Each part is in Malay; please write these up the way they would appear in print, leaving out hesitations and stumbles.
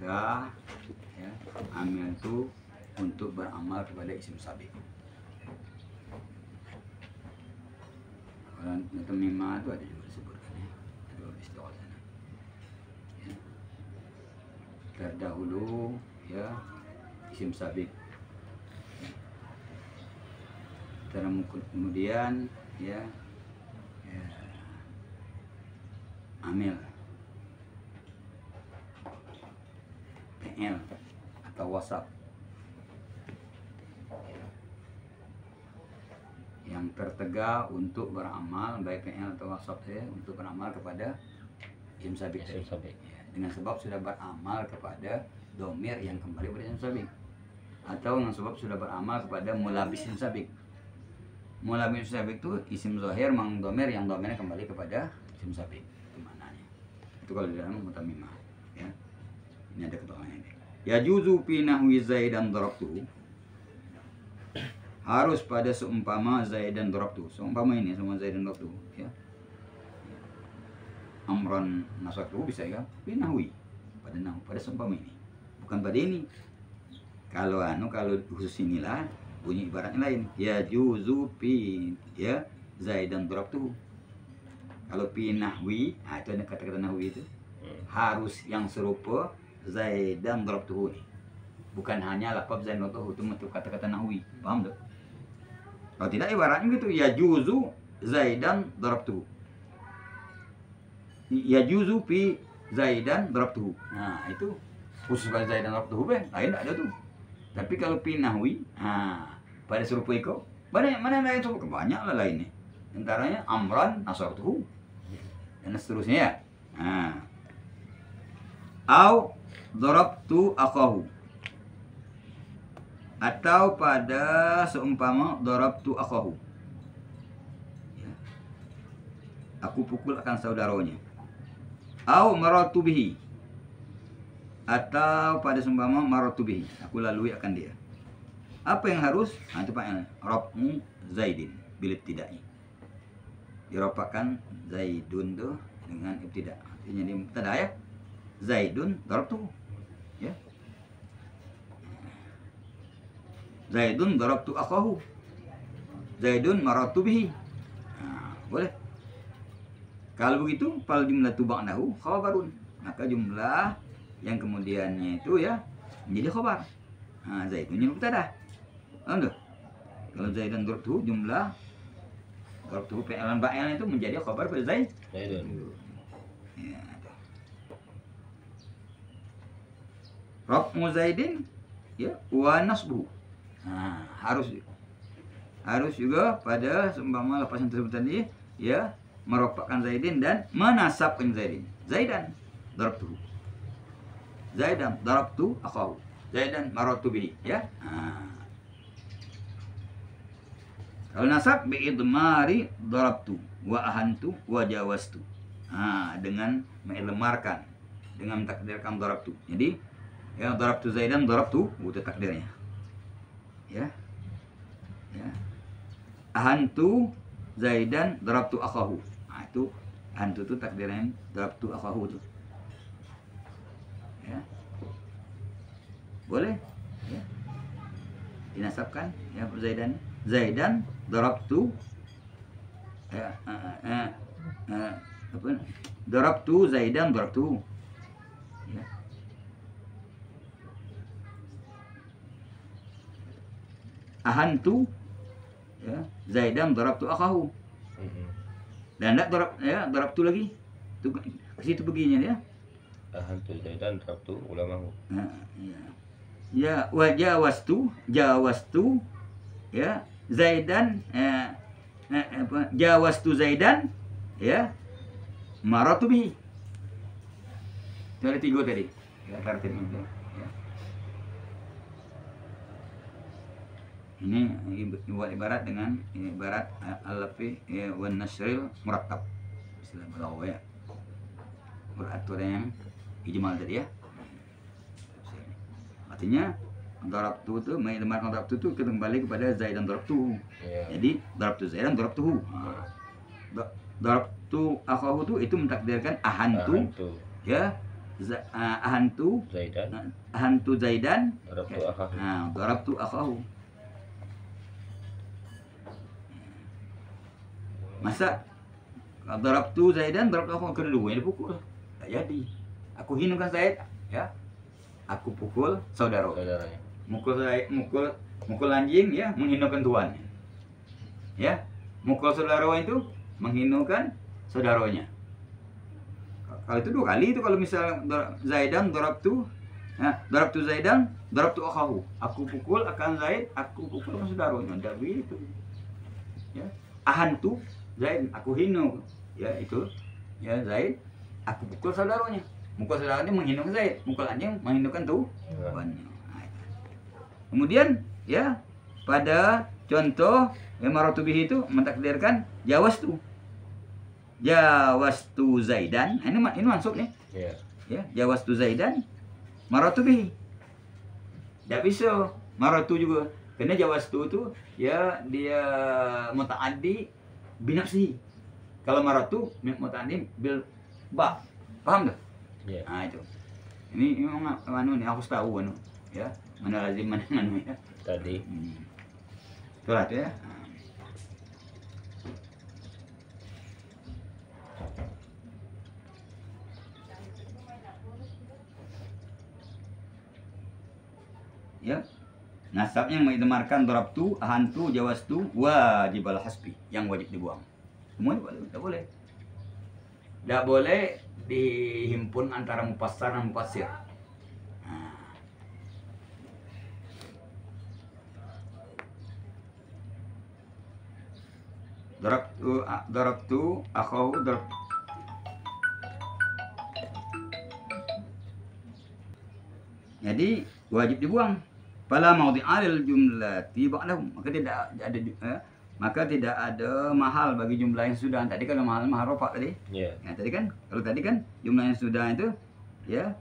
tercegah ya, amil itu untuk beramal kepada isim sabik. Kalau tamimah itu ada juga disebutkan ya, ada istilah sana. Ya. Terdahulu ya isim sabik. Kemudian ya, amil PL atau WhatsApp yang tertegak untuk beramal, baik PL atau WhatsApp ya, untuk beramal kepada isim sabik ya, dengan sebab sudah beramal kepada domir yang kembali kepada isim sabik, atau dengan sebab sudah beramal kepada mulabis isim sabik. Mulabis isim sabik itu isim zahir mang domir yang domirnya kembali kepada isim sabik. Itu maknanya. Itu kalau di dalam mutamimah ya. Ini ada keterangannya. Ya juzu fi nahwi zaidan darabtu. Harus pada seumpama zaidan darabtu. Seumpama ini sama zaidan darabtu ya. Amran nasaktu bisa ya. Fi nahwi. Pada nahwi, pada seumpama ini. Bukan pada ini. Kalau khusus inilah bunyi ibaratnya lain. Ya juzu fi ya zaidan darabtu. Kalau fi nahwi, itu ada kata-kata nahwi itu. Harus yang serupa zaidan darabtuhu. Bukan hanya lafaz zaidan darabtuhu, itu untuk kata-kata nahwi. Paham tak? Kalau tidak ibaratnya gitu, ya juzu zaidan darabtuhu. Ya juzu fi zaidan darabtuhu. Nah, itu khusus pada zaidan darabtuhu lain tak ada tuh. Tapi kalau fi nahwi, pada serupa itu, mana lain serupa, banyak lah lainnya. Antaranya amran nasartuhu dan seterusnya ya. Au darabtu akahu, atau pada seumpama darabtu akahu ya. Aku pukul akan saudaranya. Au maratu bihi, atau pada seumpama maratu bihi, aku lalui akan dia. Apa yang harus? Itu Pak, rafu zaidin bil ibtidai. Diropakan zaidun tuh dengan ibtida. Artinya di mubtada ya. Zaidun darabtu ya. Zaidun darabtu akahu. Zaidun maratu bihi. Boleh. Kalau begitu, fal jumlatu ba'dahu khabarun. Maka jumlah yang kemudiannya itu ya menjadi khabar. Zaidun ini mubtada. Kalau zaidan darabtu jumlah darabtu fi'lan ba'il itu menjadi khabar pada zaidun. Ya. Rafu zaidin ya wa nasbu. Harus juga pada seumpama lepasan tersebut tadi ya merofakkan zaidin dan menasabkan zaidin. Zaidan darabtuhu. Zaidan darabtu akahu. Zaidan maratu bihi ya. Kalau nasab bi idmari darabtu wa ahantu wa jawastu. Dengan mengidmarkan, dengan mentakdirkan darabtu. Jadi ya darabtu zaidan darabtu itu takdirnya. Ya. Ahantu zaidan darabtu akahu. Itu ahantu itu takdirnya darabtu akahu itu. Ya. Boleh ya. Dinasabkan ya Zaidan darabtu darabtu zaidan darabtu ya. Ahantu ya zaidan darabtu akahu. Dan enggak darabtu lagi. Itu ke situ begini ya. Ahantu zaidan darabtu ulamahu. Ya wa jawastu ya zaidan jawastu zaidan ya maratu bihi. Itu ada 3 tadi ya tertib itu ya. Ini ibarat dengan ibarat al-lafi wan nasril murakkab istilah balaghah ya. Beratur yang ijmal tadi ya. Artinya darabtu itu mengidmarkan darabtu itu kembali kepada zaidan darabtu. Jadi darabtu zaidan darabtuhu. Darabtu akahu itu mentakdirkan ahantu ya ahantu Zaidan Zaidan darabtu akhahu. darabtu akhahu. Masa darabtu Zaidan darabtu akhahu, kedua-duanya dipukul. Tak jadi. Aku hinakan Zaid, ya. Aku pukul Saudaranya. Mukul anjing, ya, menghinakan tuan. Ya. Mukul saudara itu menghinakan saudaranya. Kalau itu 2 kali itu, kalau misal Zaidan darabtu Zaidan darabtu akhahu. Aku pukul akan Zaid, aku pukul akan saudaranya. Tidak begitu. Ya. Ahantu Zaid, aku hina, ya itu. Ya, Zaid, aku pukul saudaranya. Mukul saudaranya menghinakan Zaid, mukul anjing menghinakan tuannya. Kemudian, ya, pada contoh maratu bihi itu mentakdirkan jawastu Zaidan. Ini masuk nih. Iya. Ya, jawastu Zaidan maratu bihi. Tidak bisa maratu juga. Karena jawastu itu ya dia mutaaddi binafsihi. Kalau maratu mutaaddi bil ba. Paham tak? Iya. Nah, itu. Ini memang nih aku tahu ya. Mana lazim mana ya. Tadi. Itulah ya. Ya, nasabnya yang mengidmarkan darabtu, ahantu, jawastu, wajib al hasbi, yang wajib dibuang. Semuanya tidak boleh. Tidak boleh dihimpun antara mufassar dan mufassir. Darabtu akhahu jadi wajib dibuang. Fala maudhi'a lil jumlati ba'dahu. Maka tidak ada mahal bagi jumlah yang sudah. Tadi kan mahal rofa tadi. Iya. Ya, tadi kan kalau tadi kan jumlah yang sudah itu ya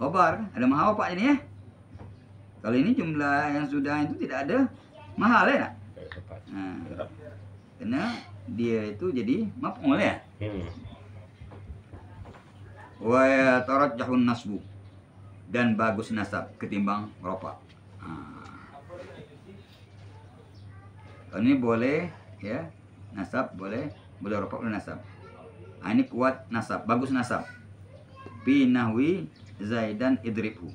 khobar, ada mahal rofa ini ya. Kalau ini jumlah yang sudah itu tidak ada mahal ya. Nah, karena dia itu jadi maf'ul ya. Wa yatarajjahun nasbu, dan bagus nasab ketimbang rofa. Ini boleh ya, nasab boleh rofa boleh nasab. Ini kuat nasab, bagus nasab. Fi nahwi Zaidan idribhu.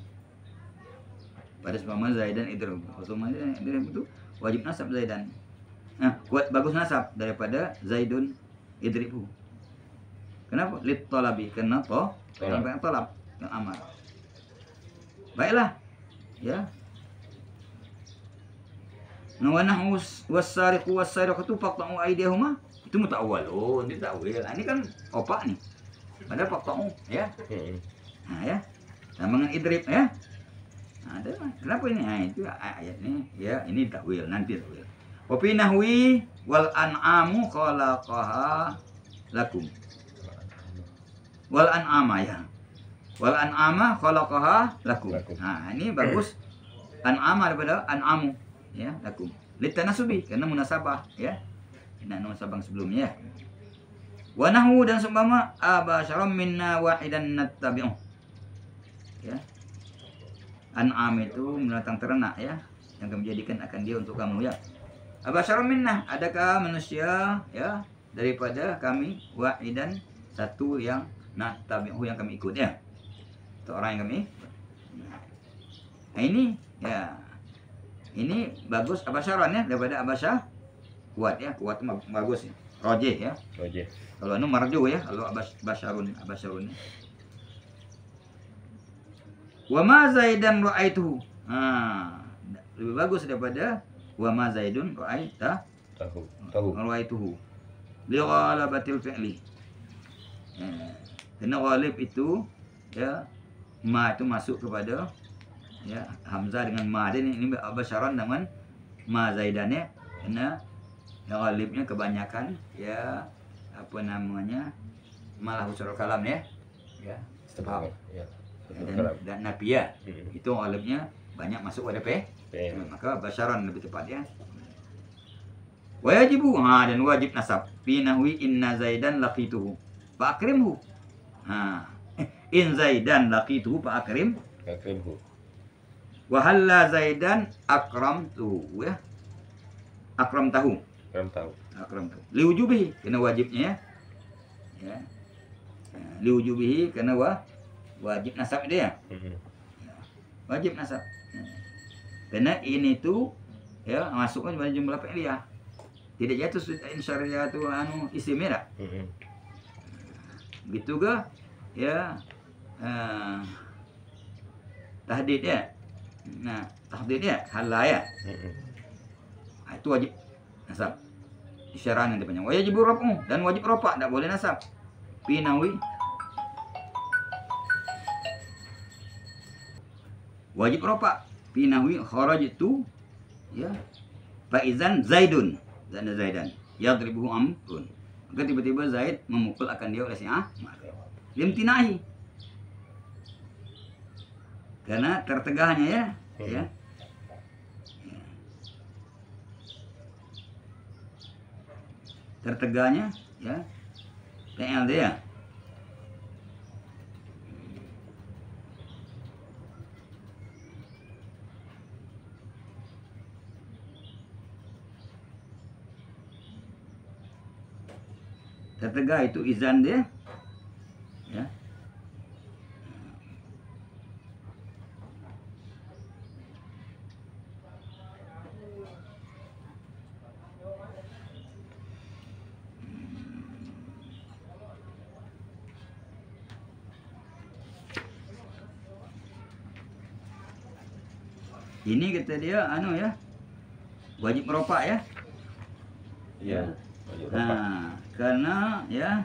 Pada seumpama Zaidan idribhu. Seumpama idribhu itu wajib nasab Zaidan. Kuat bagus nasab daripada Zaidun idribhu. Kenapa? Lit talabi, karena talab yang amar. Baiklah. Ya. Nawanah was-sariqu was-sariqatu faqta'u aydihuma. Itu muta'awwalun, ini ta'wil. Ini kan opak nih. Padahal faqta'u ya. Nah ya. Sambungan idrib ya. Nah, kenapa ini? Nah, itu ayat ini ya, ini ta'wil, nanti ta'wil. Wa fi nahwi wal an'amu khalaqaha lakum. Wal an'ama ya. Wal an'ama khalaqaha lakum. Nah, ini bagus. An'ama daripada an'amu ya, lakum. Litanasubi, karena munasabah ya. Nah, munasabah sebelumnya ya. Wa nahwu, dan seumpama abasyaram minna wahidan nattabi'u. Ya. An'am itu binatang ternak ya, yang kami jadikan akan dia untuk kamu ya. Abasyaram minna, adakah manusia ya daripada kami wahidan, satu yang nattabi'u, yang kami ikut ya. Itu orang yang kami. Nah, ini ya. Ini bagus abasyaran ya, daripada abasyah kuat ya, kuat bagus ya. Rojih ya. Rojih. Kalau anu marju ya, kalau abasyarun. Wa ma Zaidan ra'aituhu. Lebih bagus daripada wa ma Zaidun Tahu. Ra'aituhu. Li ghalabatil fi'li. Karena ghalib itu ya, ma itu masuk kepada ya hamzah dengan ma. Ini abasyaran dengan ma Zaidan ya. Karena yang ghalibnya kebanyakan ya apa namanya, malah usul kalam ya. Ya, istifham. Ya. Dan nafiyah. Itu ghalibnya banyak masuk pada p. Maka basyaran lebih tepat ya. Wajibu, dan wajib nasab. Fi nahwi inna Zaidan laqituhu fa akrimhu. In Zaidan laqituhu fa akrim. Akrimhu. Wa halla Zaidan akramtu, ya. Akramtahu. Akram tahu. Akramtahu. Liwujubihi, kena wajibnya ya. Ya. Liwujubihi kena wajib nasab dia. Wajib nasab. Karena ini tuh ya masuknya pada jumlah fi'liyah. Tidak jatuh insyaallah tu anu isim ya. Gitu ke? Ya. Tahdid ya. Nah, tahdid ya, halal ya. Nah, itu wajib nasab. Isyarat yang dipanjang. Wajib rafu dan wajib rafa, tidak boleh nasab. Pinawi wajib rafa. Pinawi kharajtu ya. Faizan Zaidun, dan Zaidan. Yadribuhu amrun. Maka tiba-tiba Zaid memukul akan dia oleh si Ahmad. Limtinahi. Karena tertegahnya ya. Ya. Tertegahnya ya. PL dia. Tertegah itu izan dia. Ya. Ini kata dia anu ya. Wajib meropak ya. Iya. Wajib rafa. Nah, karena ya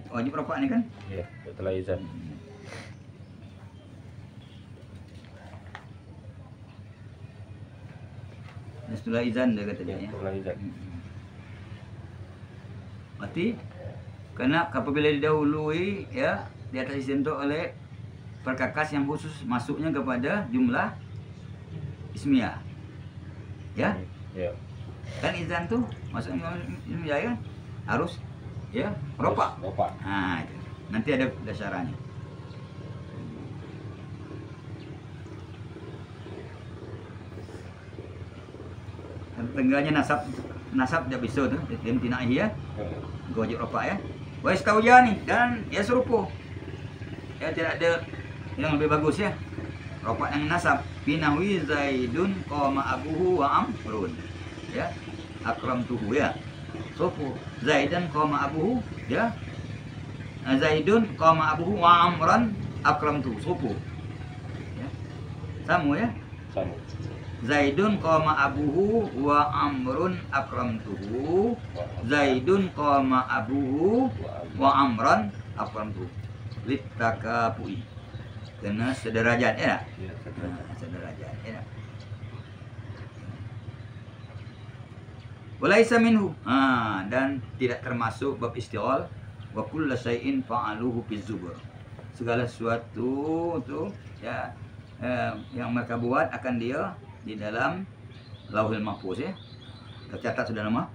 wajib meropak nih kan. Iya, setelah izan. Setelah izan dia kata dia ya. Setelah izan. Berarti karena apabila didahului ya di atas disentuh oleh perkakas yang khusus masuknya kepada jumlah ismiyah. Ya, Iya. kan izan tuh masuknya ismiyah kan harus ya meropak. Rafa. Nah, itu. Nanti ada dasarnya. Tengganya nasab tidak bisa tuh dia tinahi ya. Wajib ropak ya. Wa istawjani dan ya serupa. Ya tidak ada yang lebih bagus ya. Ropak yang nasab binahwi Zaidun qama abuhu wa amrun. Ya. Akramtuhu ya. Sufu Zaidan qama abuhu ya. Zaidun qama abuhu wa amran akramtuhu. Sufu. Ya. Sama ya. Sama. Zaidun qama abuhu wa amrun akramtuhu. Zaidun qama abuhu wa amran akramtuhu. Litakapui. Kena sederajat ya. Iya, Sederajat ya. Walaisa minhu. Dan tidak termasuk bab isti'al wa kullu syai'in fa'aluhu fi zubur. Segala sesuatu tu ya yang mereka buat akan dia di dalam Lauhul Mahfuz ya. Tercatat sudah nama.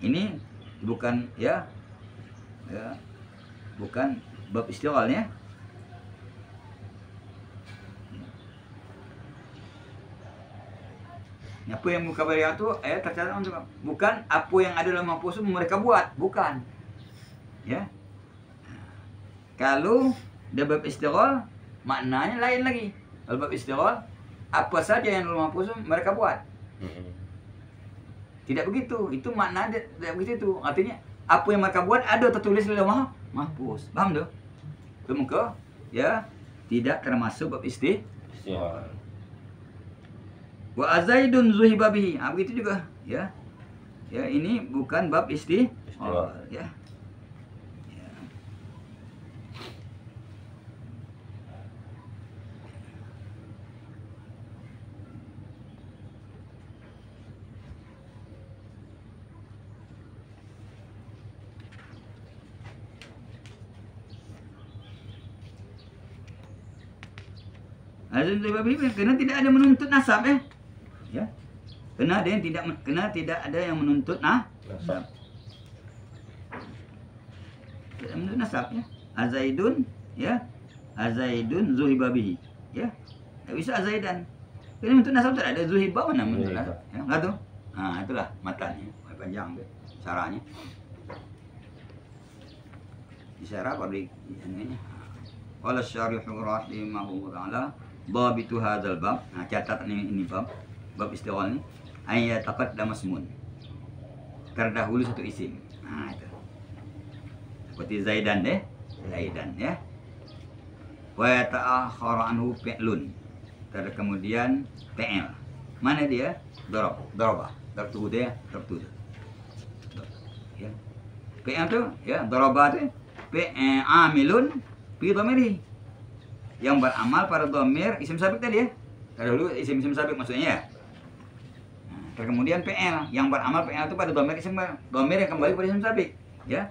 Ini bukan ya bukan bab isti'al ya. Apa yang muka bariah itu tercatat untuk bukan apa yang ada dalam Mahfuz mereka buat, bukan. Ya. Kalau ada bab istighal maknanya lain lagi. Kalau bab istighal apa saja yang dalam Mahfuz mereka buat. Tidak begitu. Itu makna tidak begitu itu. Artinya apa yang mereka buat ada tertulis dalam Mahfuz. Paham tuh? Itu muka ya tidak termasuk bab istighal. Wa azaidun zuhiba bihi. Begitu juga ya. Ya, ini bukan bab istighal ya. Ya. Azan zuhiba bihi karena tidak ada menuntut nasab ya. Ya. Kena tidak ada yang menuntut nasab. nasab ya. Azaidun ya. Azaidun zuhiba bihi ya. Enggak bisa azaidan. Ini untuk nasab tak ada zuhiba mana menurut ya, enggak tuh. Nah, itulah matanya. Panjang deh caranya. Isyarat pada ini. Qala syarihu rahimahu ta'ala babitu hadzal bab. Nah, catat ini bab istighal ini. Ayat taqaddama ismun. Terdahulu satu isim. Nah, itu. Seperti Zaidan deh. Zaidan ya. Wa ta'akhkhara anhu fi'lun. Kemudian fi'il. Mana dia? Darabah. Darabtu dia, darabtu. Ya. Fi'il tu ya, darabah tu amilun fi dhamiri. Yang beramal pada dhamir isim sabik tadi ya. Dahulu isim sabik maksudnya ya. Kemudian PL yang beramal PL itu pada dhamir yang kembali pada isim sabik ya.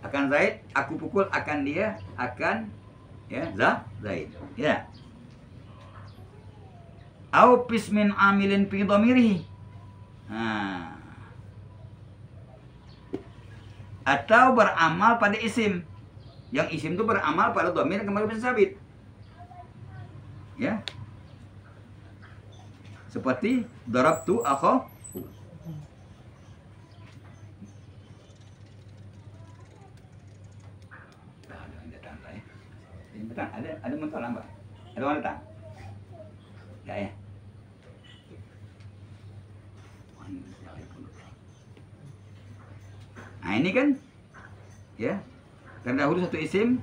Akan Zaid, aku pukul, akan dia, akan ya Zaid ya. Au pismin amilin fi dhamirihi. Nah. Atau beramal pada isim. Yang isim itu beramal pada dhamir yang kembali pada sabit. Ya. Seperti darabtu akhahu. Ada motor lambat. Ada orang datang? Ya ya. Nah ini kan ya terdahulu satu isim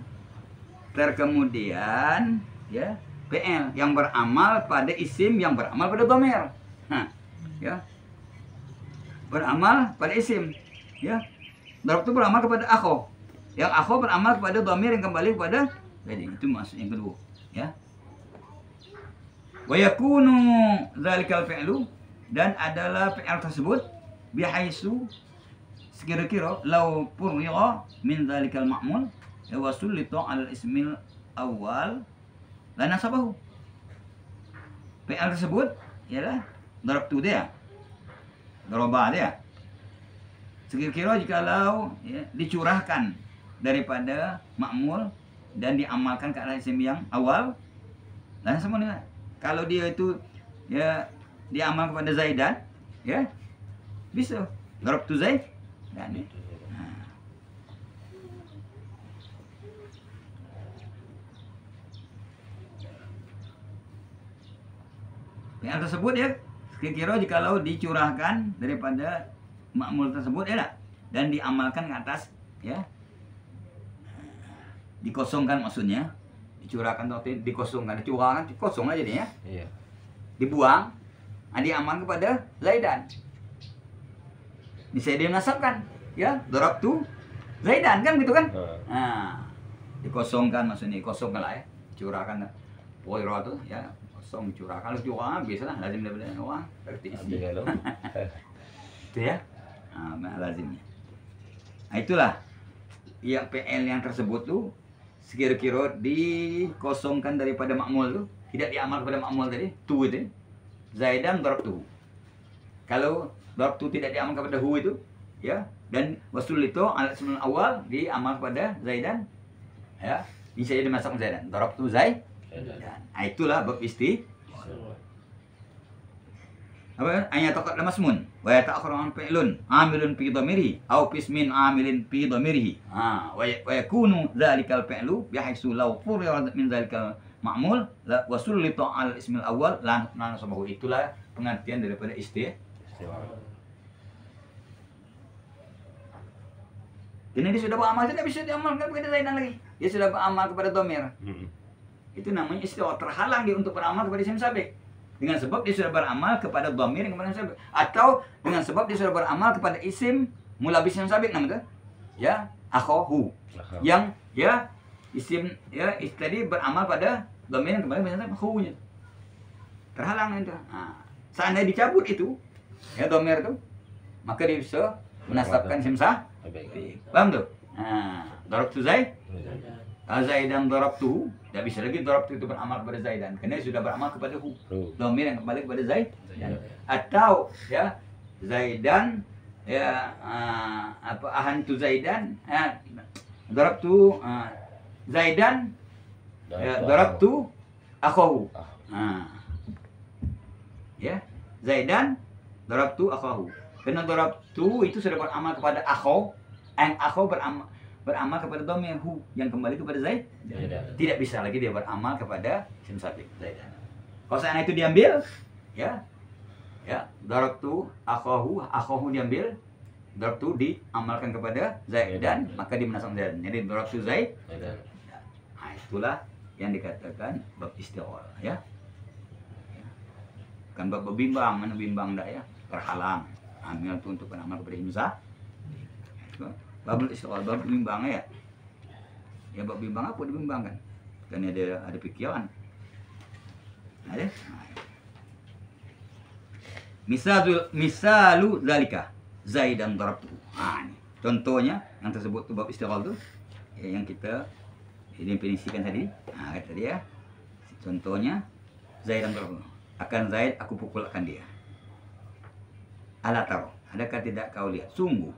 terkemudian ya PL yang beramal pada isim yang beramal pada dhamir. Nah, ya. Beramal pada isim, ya. Darab itu beramal kepada akho. Yang akho beramal kepada dhamir yang kembali kepada jadi itu maksud yang kedua, ya. Wa yakunu dzalikal fi'lu dan adalah fi'il tersebut bihaisu sekira-kira law purgha min dzalikal ma'mul wa sulita 'ala al-ismil awal la nasabahu. PL tersebut ialah darabtu dia. Darabah dia. Sekira-kira jikalau ya, dicurahkan daripada ma'mul dan diamalkan ke arah isim yang awal, la nasabahu. Kalau dia itu ya diamal kepada Zaidan, ya bisa darabtu Zaid dan yang tersebut ya kira-kira jikalau dicurahkan daripada ma'mul tersebut ya tak? Dan diamalkan ke atas ya dikosongkan maksudnya dicurahkan atau dikosongkan dicurahkan kosong aja dia ya iya. Dibuang diamal kepada Zaidan bisa dia nasabkan ya darabtu Zaidan kan gitu kan nah dikosongkan maksudnya dikosongkan lah ya curahkan poiro tuh ya kosong curah kalau curah biasalah lazim daripada uang berarti isi itu ya lazimnya nah, itulah yang PL yang tersebut tuh sekira-kira dikosongkan daripada makmul tuh tidak diamal kepada makmul tadi tu itu Zaidan darabtu kalau darabtu tidak diamal kepada hu itu ya dan wasul itu alat sebelum awal diamal kepada Zaidan ya bisa jadi masak Zaidan darabtu Zaid. Nah, itulah bab isti. Apa? Ayat taqaddama masmun wa yata'akhkharu an fi'lun amilun fi dhamirihi aw pismin amilin fi dhamirihi. Wa yakunu dzalikal fi'lu bihaitsu law furiya min dzalikal ma'mul wa sulita al ismil awal la nasabahu. Itulah pengertian daripada isti. Ini dia sudah beramal tidak bisa diamalkan kepada Zaidan lagi. Dia sudah beramal kepada dhamir. Itu namanya istiwa terhalang dia untuk beramal kepada isim sabik dengan sebab dia sudah beramal kepada dhamir yang kepada sabik atau dengan sebab dia sudah beramal kepada isim mulabis yang sabik namanya ya akhahu yang ya isim ya tadi beramal pada dhamir yang kembali kepada sabik akhunya terhalang itu. Nah, seandainya dicabut itu ya dhamir itu maka dia bisa menasabkan isim sabik. Paham tuh? Nah, darabtu Zaid Zaidan darabtuhu, tidak bisa lagi darabtu itu beramal kepada Zaidan karena sudah beramal kepada hu. Dhamir yang kembali kepada Zaid. Atau ya Zaidan ya ahantu Zaidan Darabtu Zaidan, darabtu akhahu. Ya, Zaidan darabtu akhahu. Karena darabtu itu sudah beramal kepada akhaw, and akhaw beramal kepada dhamir hu yang kembali kepada Zaid. Tidak bisa lagi dia beramal kepada isim sabit Zaidan. Kalau seandainya itu diambil, ya, darabtu akhahu diambil, darabtu diamalkan kepada Zaidan, maka dimenasab Zaidan. Jadi darabtu Zaid. Nah, itulah yang dikatakan bab istighol, ya. Kan bab bimbang, mana bimbang dah ya, terhalang. Ambil itu untuk beramal kepada himsa. Bab istighol, bab bimbang ya. Ya bab bimbang apa dibimbangkan? Kan ada pikiran. Ada. Misalu zalika Zaidan darabtu. Ini contohnya yang tersebut tuh bab istighol tuh ya, yang kita definisikan tadi. Nah, kata dia contohnya Zaidan darabtu. Akan Zaid aku pukulkan dia. Ala taro. Adakah tidak kau lihat? Sungguh.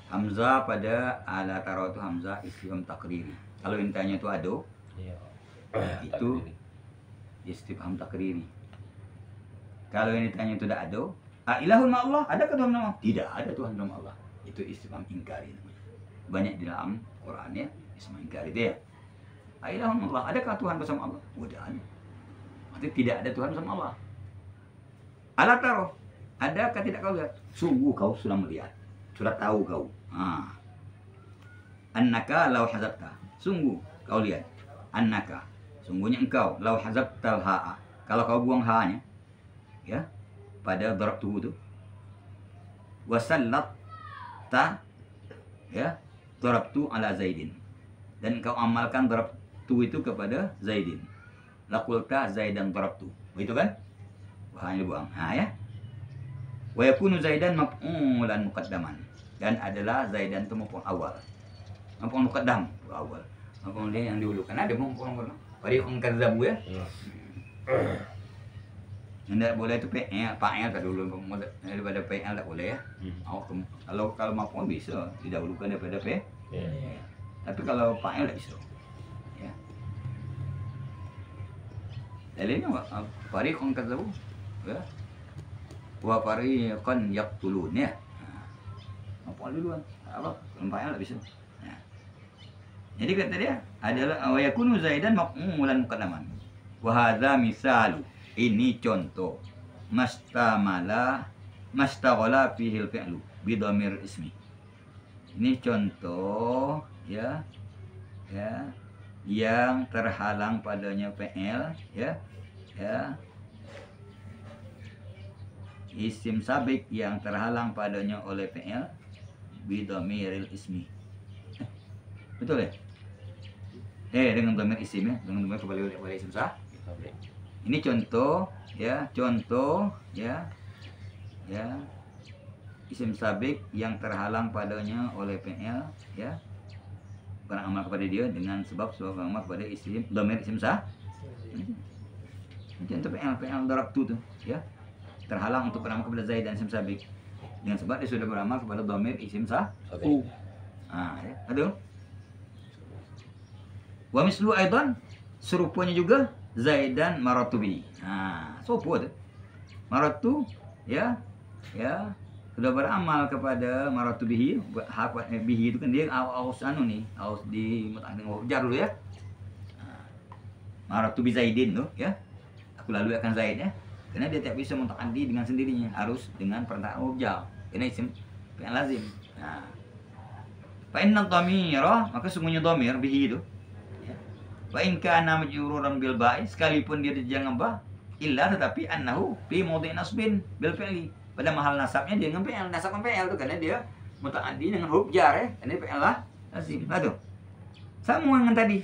Hamzah pada ala taro itu hamzah istifham takriri. Kalau intanya itu ado, itu istifham takriri. Kalau ini tanya itu tidak ada, ilahun ma'allah, adakah Tuhan nama Allah? Tidak ada Tuhan nama Allah. Itu istifham ingkari namanya. Banyak di dalam Quran ya, istifham ingkari dia. Ilahun ma'allah, adakah Tuhan bersama Allah? Tidak ada. Maksudnya tidak ada Tuhan bersama Allah. Ala taro, adakah tidak kau lihat? Sungguh kau sudah melihat, sudah tahu kau. Annaka lau hazabta, sungguh kau lihat. Annaka, sungguhnya engkau lau hazabtal ha'a, kalau kau buang ha'nya, ya, pada darabtuhu itu, wasallatta, ya, darabtu ala Zaidin, dan kau amalkan darabtu itu kepada Zaidin, laqulta Zaidan darabtu, begitu kan? Hanya buang, ya. Wa yakunu Zaidan maf'ulan muqaddaman, dan adalah Zaidan itu maf'ul awal, maf'ul muqaddam, awal, maf'ul yang dihulukan. Ada maf'ul fariqun kadzabu ya. Tidak boleh itu PL, PL tak dulu daripada PL tak boleh ya. Kalau maf'ul bisa didahulukan daripada P. Tapi kalau PL tak bisa. Ya. Dalilnya fariqun kadzabu ya. Wa fariqan yaqtulun ya. Maf'ul duluan. Apa? PL tak bisa. Ya. Jadi kata dia adalah wa yakunu Zaidan maf'ulan muqaddaman. Wa hadza misalu, ini contoh mastaghala fihil fi'lu bidhamir ismi. Ini contoh ya yang terhalang padanya fi'il ya isim sabik yang terhalang padanya oleh fi'il bidhamiril ismi. Betul ya? Dengan dhamir isim ya, dengan dhamir kembali oleh isim sah. Ini contoh ya isim sabik yang terhalang padanya oleh fi'il ya, beramal kepada dia dengan sebab beramal kepada isim dhamir isim sah. Ini contoh fi'il darabtu tuh ya, terhalang untuk beramal kepada Zaid dan isim sabik dengan sebab dia sudah beramal kepada dhamir isim sah. Ya, aduh. Wa mislu aidan, serupanya juga Zaidan maratubi. Sopo tu? Maratu ya sudah beramal kepada maratubihi. Bihi itu kan dia aus nih, aus di mutakhir jar dulu ya. Maratubi Zaidin tuh ya. Aku lalu akan Zaid ya. Karena dia tak bisa mutakhir dengan sendirinya, harus dengan perantara objek. Ini isim fi'il lazim. Fa inna dhamira, maka sungguhnya dhamir bihi itu. Wa in kana majruran bil ba'i, sekalipun dia dengan ba, illa tetapi annahu fi mawdi' nasbin bil fi'li, pada mahal nasabnya dia dengan fi'il, nasabkan fi'il itu karena dia mutaaddi dengan huruf jar ya, ini fi'il lah lazim. Aduh. Sama dengan tadi.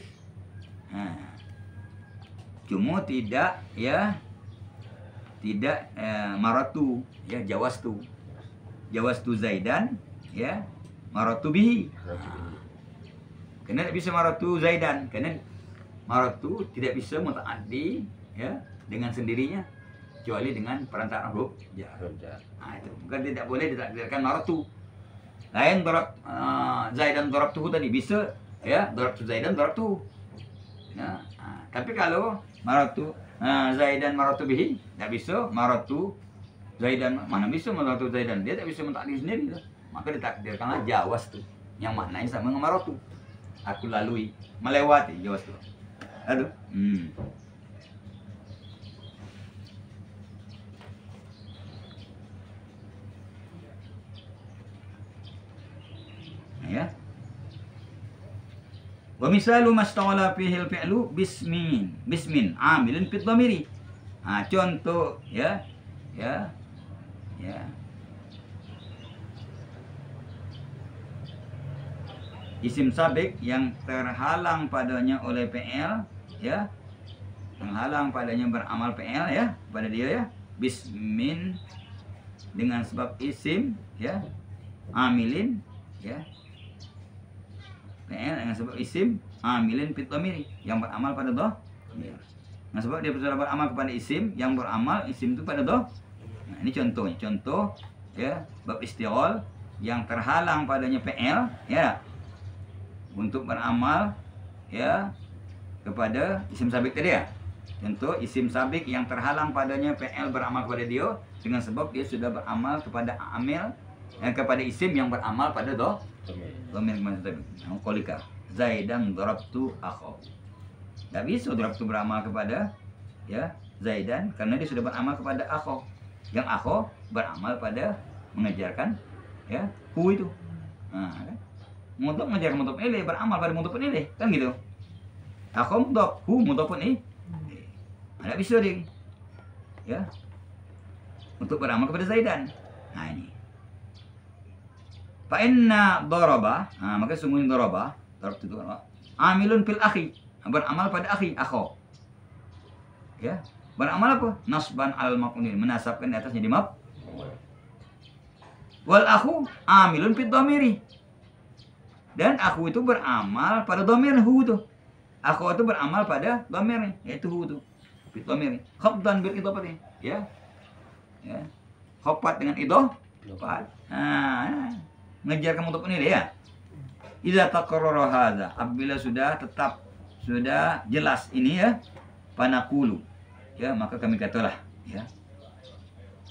Cuma tidak maratu ya, jawastu Zaidan ya, maratu bihi. Karena tidak bisa maratu Zaidan, karena maratu tidak bisa mutaaddi ya dengan sendirinya kecuali dengan perantara huruf jar. Itu bukan tidak boleh ditakdirkan maratu. Lain Zaidan darabtuhu tadi bisa ya, darabtu Zaidan darabtuhu. Ya, tapi kalau maratu Zaidan maratu bihi, tidak bisa maratu Zaidan, mana bisa maratu Zaidan, dia tak bisa mentakdir sendiri tuh. Maka ditakdirkanlah jawaz tuh, yang maknanya sama dengan maratu. Aku lalui, melewati jawaz tuh. Aduh. Ya. Wa misalu mastaghala fihi al-fi'lu bismin amilin fit dhamiri. Contoh ya. Isim sabik yang terhalang padanya oleh PL ya. Terhalang padanya beramal PL ya pada dia ya. Bismin dengan sebab isim ya. Amilin ya. PL dengan sebab isim amilin fit dhamiri yang beramal pada dhamir. Nah, sebab dia sudah beramal kepada isim yang beramal isim itu pada dhamir. Nah, ini contohnya. Contoh ya, bab istighol yang terhalang padanya PL ya untuk beramal ya kepada isim sabik tadi ya. Contoh isim sabik yang terhalang padanya PL beramal kepada dia dengan sebab dia sudah beramal kepada amil kepada isim yang beramal pada dhamir tadi. Qalika Zaidan darabtu akhahu. Tidak bisa darabtu beramal kepada ya Zaidan karena dia sudah beramal kepada akhahu. Yang akhahu beramal pada mengejarkan ya hu itu. Nah, kan? Mudhaf mengejar mudhaf ilaih, beramal pada mudhaf ilaih, kan gitu. Akhahu mudhaf, hu mudhafun ilaih. Tidak bisa dia. Ya. Untuk beramal kepada Zaidan. Nah, ini. Fa inna daraba, maka sungguhnya daraba itu amilun fil akhi, beramal pada akhi, akho. Ya, beramal apa? Nasban al maf'ulin, menasabkan di atasnya di maf. Wal akhu amilun fit dhamiri. Dan akhu itu beramal pada dhamir hu itu. Akhu itu beramal pada dhamir yaitu hu itu. Fit dhamiri. Khabdan bil idhafati, ya. Ya. Khabat dengan idhafat. Nah, ngejar kamu untuk ini ya. Idza taqarrara hadza, apabila sudah tetap sudah jelas ini ya, panaqulu. Ya, maka kami katalah ya.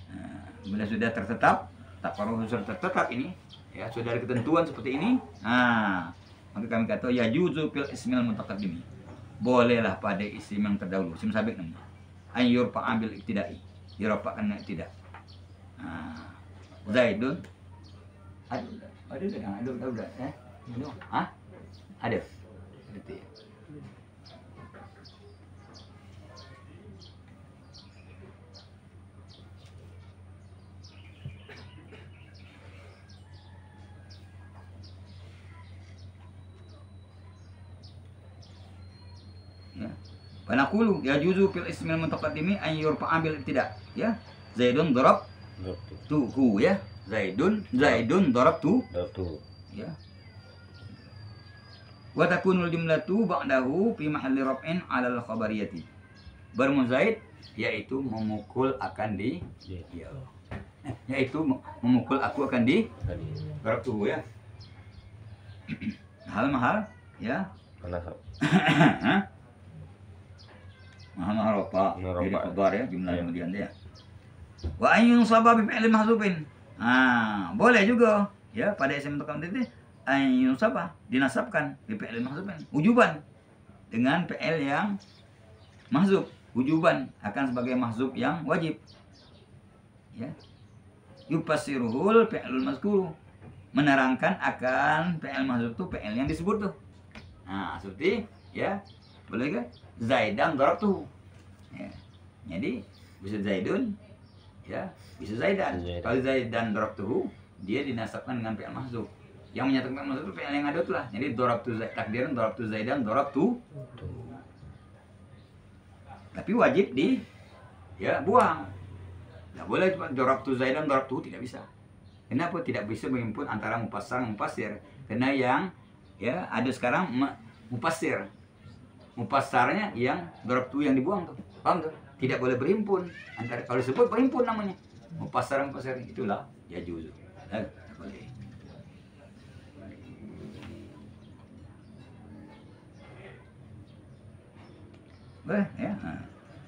Nah, bila sudah tertetap, taqarrara sudah tertetap ini, ya, sudah ada ketentuan seperti ini. Nah, maka kami kata ya juzu fil ismil mutaqaddim. Bolehlah pada isim yang terdahulu, isim sabik namanya. Ayyur fa'abil ibtidai. Dirafa'kan tidak. Nah, Zaidun ada ya. Hah? Ada. Gitu ya. Ya. Panaqulu ya juzu fil ismil mutaqaddimi an yurfa'a bil ibtida. Ya. Zaidun darab tuhu ya. Zaidun darabtu. Ya. Wa takunul jumlatu ba'dahu fi mahalli raf'in 'ala al-khabariyati. Bermuzaid yaitu memukul akan di ya. Yaitu memukul aku akan di darabtu ya. Mahal ya. Mahal ropa. Jadi khabar ya jumlah kemudian dia. Wa ayyun sabab bi fi'lin mahzufin. Boleh juga ya pada isim mutaqaddim itu ayyun sabah dinasabkan bi fi'lin mahzufin wujuban dengan fi'il yang mahzuf, wujuban akan sebagai mahzuf yang wajib. Ya. Yufassiruhul fi'lul mazkur, menerangkan akan fi'il mahzuf itu fi'il yang disebut tuh. Seperti ya, boleh kan? Zaidan darabtuhu. Ya. Jadi bisa Zaidun ya, bisa Zaidan. Kalau Zaidan darabtuhu, dia dinasabkan dengan fi'il mahzuf. Yang menyatakan fi'il mahzuf itu fi'il yang ada tuh lah. Jadi darabtu takdiran darabtu Zaidan darabtu. Tapi wajib di ya buang. Tidak boleh cuma darabtu Zaidan darabtu, tidak bisa. Kenapa tidak bisa mengimpun antara mufassar dan mufassir? Karena yang ya ada sekarang mufassir. Mufassarnya yang darabtu yang dibuang tuh. Paham tuh? Tidak boleh berhimpun antara, kalau disebut berhimpun namanya mufassar mufassir, itulah ya juzu. Boleh. Ya.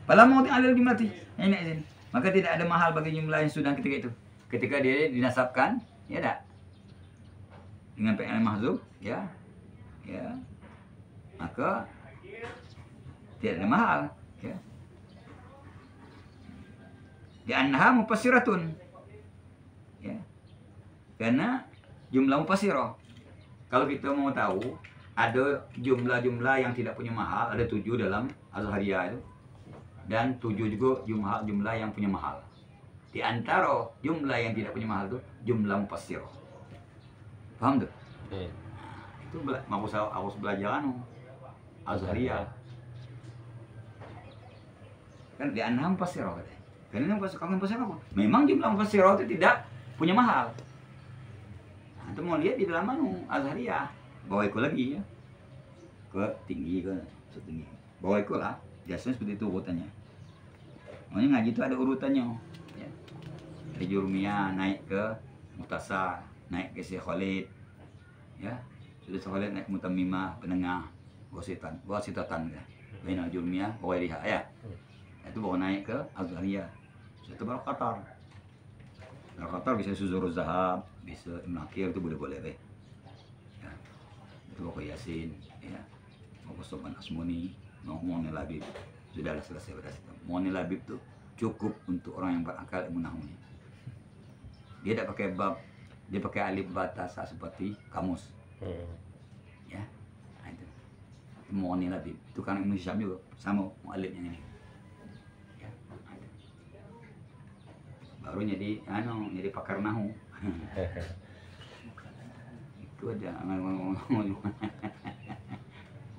Pala mau ada jumlah ti. Ini sini. Maka tidak ada mahal bagi jumlah yang sudah ketika itu. Ketika dia dinasabkan, ya tak? Dengan fi'il mahdzuf, ya. Ya. Maka tidak ada mahal, ya. Di anha mufassiratun. Ya. Karena jumlah mufassirah. Kalau kita mau tahu ada jumlah-jumlah yang tidak punya mahal, ada 7 dalam Azhariyah itu. Dan 7 juga jumlah yang punya mahal. Di antara jumlah yang tidak punya mahal itu jumlah mufassirah. Paham tuh? Iya. Itu harus belajar Azhariyah. Kan di anha mufassirah katanya. Karena mufassirah apa? Memang jumlah mufassirah itu tidak punya mahal. Nah, itu mau lihat di dalam Azhariyah. Bawa ikut lagi ya. Ke tinggi ke setinggi. Bawa ikut lah. Biasanya seperti itu urutannya. Makanya ngaji itu ada urutannya. Ya. Dari Jurumiyah naik ke Mukhtasar, naik ke Syekh Khalid. Ya. Sudah Syekh Khalid naik ke Mutammimah, penengah, wasitatan ya. Bainal Jurumiyah wa ghairiha ya. Itu bawa naik ke Azhariyah. Itu baru Qatar. Baru Qatar bisa Suzuruz Zahab, bisa Ibn Akhir itu boleh-boleh deh. Ya. Itu bawa Yasin, ya. Bawa Soban Asmuni, Mu'ni Labib. Sudahlah selesai pada situ. Mu'ni Labib itu cukup untuk orang yang berakal ilmu nahwunya. Dia tidak pakai bab, dia pakai alif batasa seperti kamus. Ya. Nah, itu. Mu'ni Labib. Itu kan ilmu Syam juga sama mu'alif yang ini. Baru jadi jadi pakar nahu. Itu aja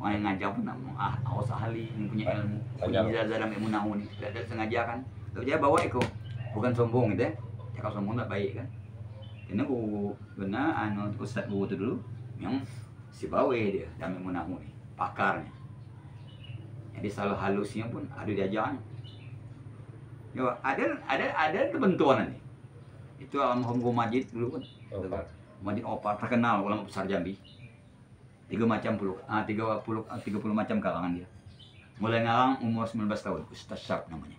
orang yang ngajar pun awas ahli yang punya ilmu punya dalam ilmu nahu nih tidak sengaja kan tapi dia bawa itu bukan sombong gitu ya cakap sombong tak baik kan ini gua benar ustaz gua itu dulu yang si bawa dia dalam ilmu nahu nih pakarnya jadi salah halusnya pun ada diajarnya. Ya, ada kebentuan nih. Itu almarhum Majid dulu kan. Majid Opar terkenal ulama besar Jambi. 30 macam karangan dia. Mulai ngarang umur 19 tahun, Ustaz Syarp namanya.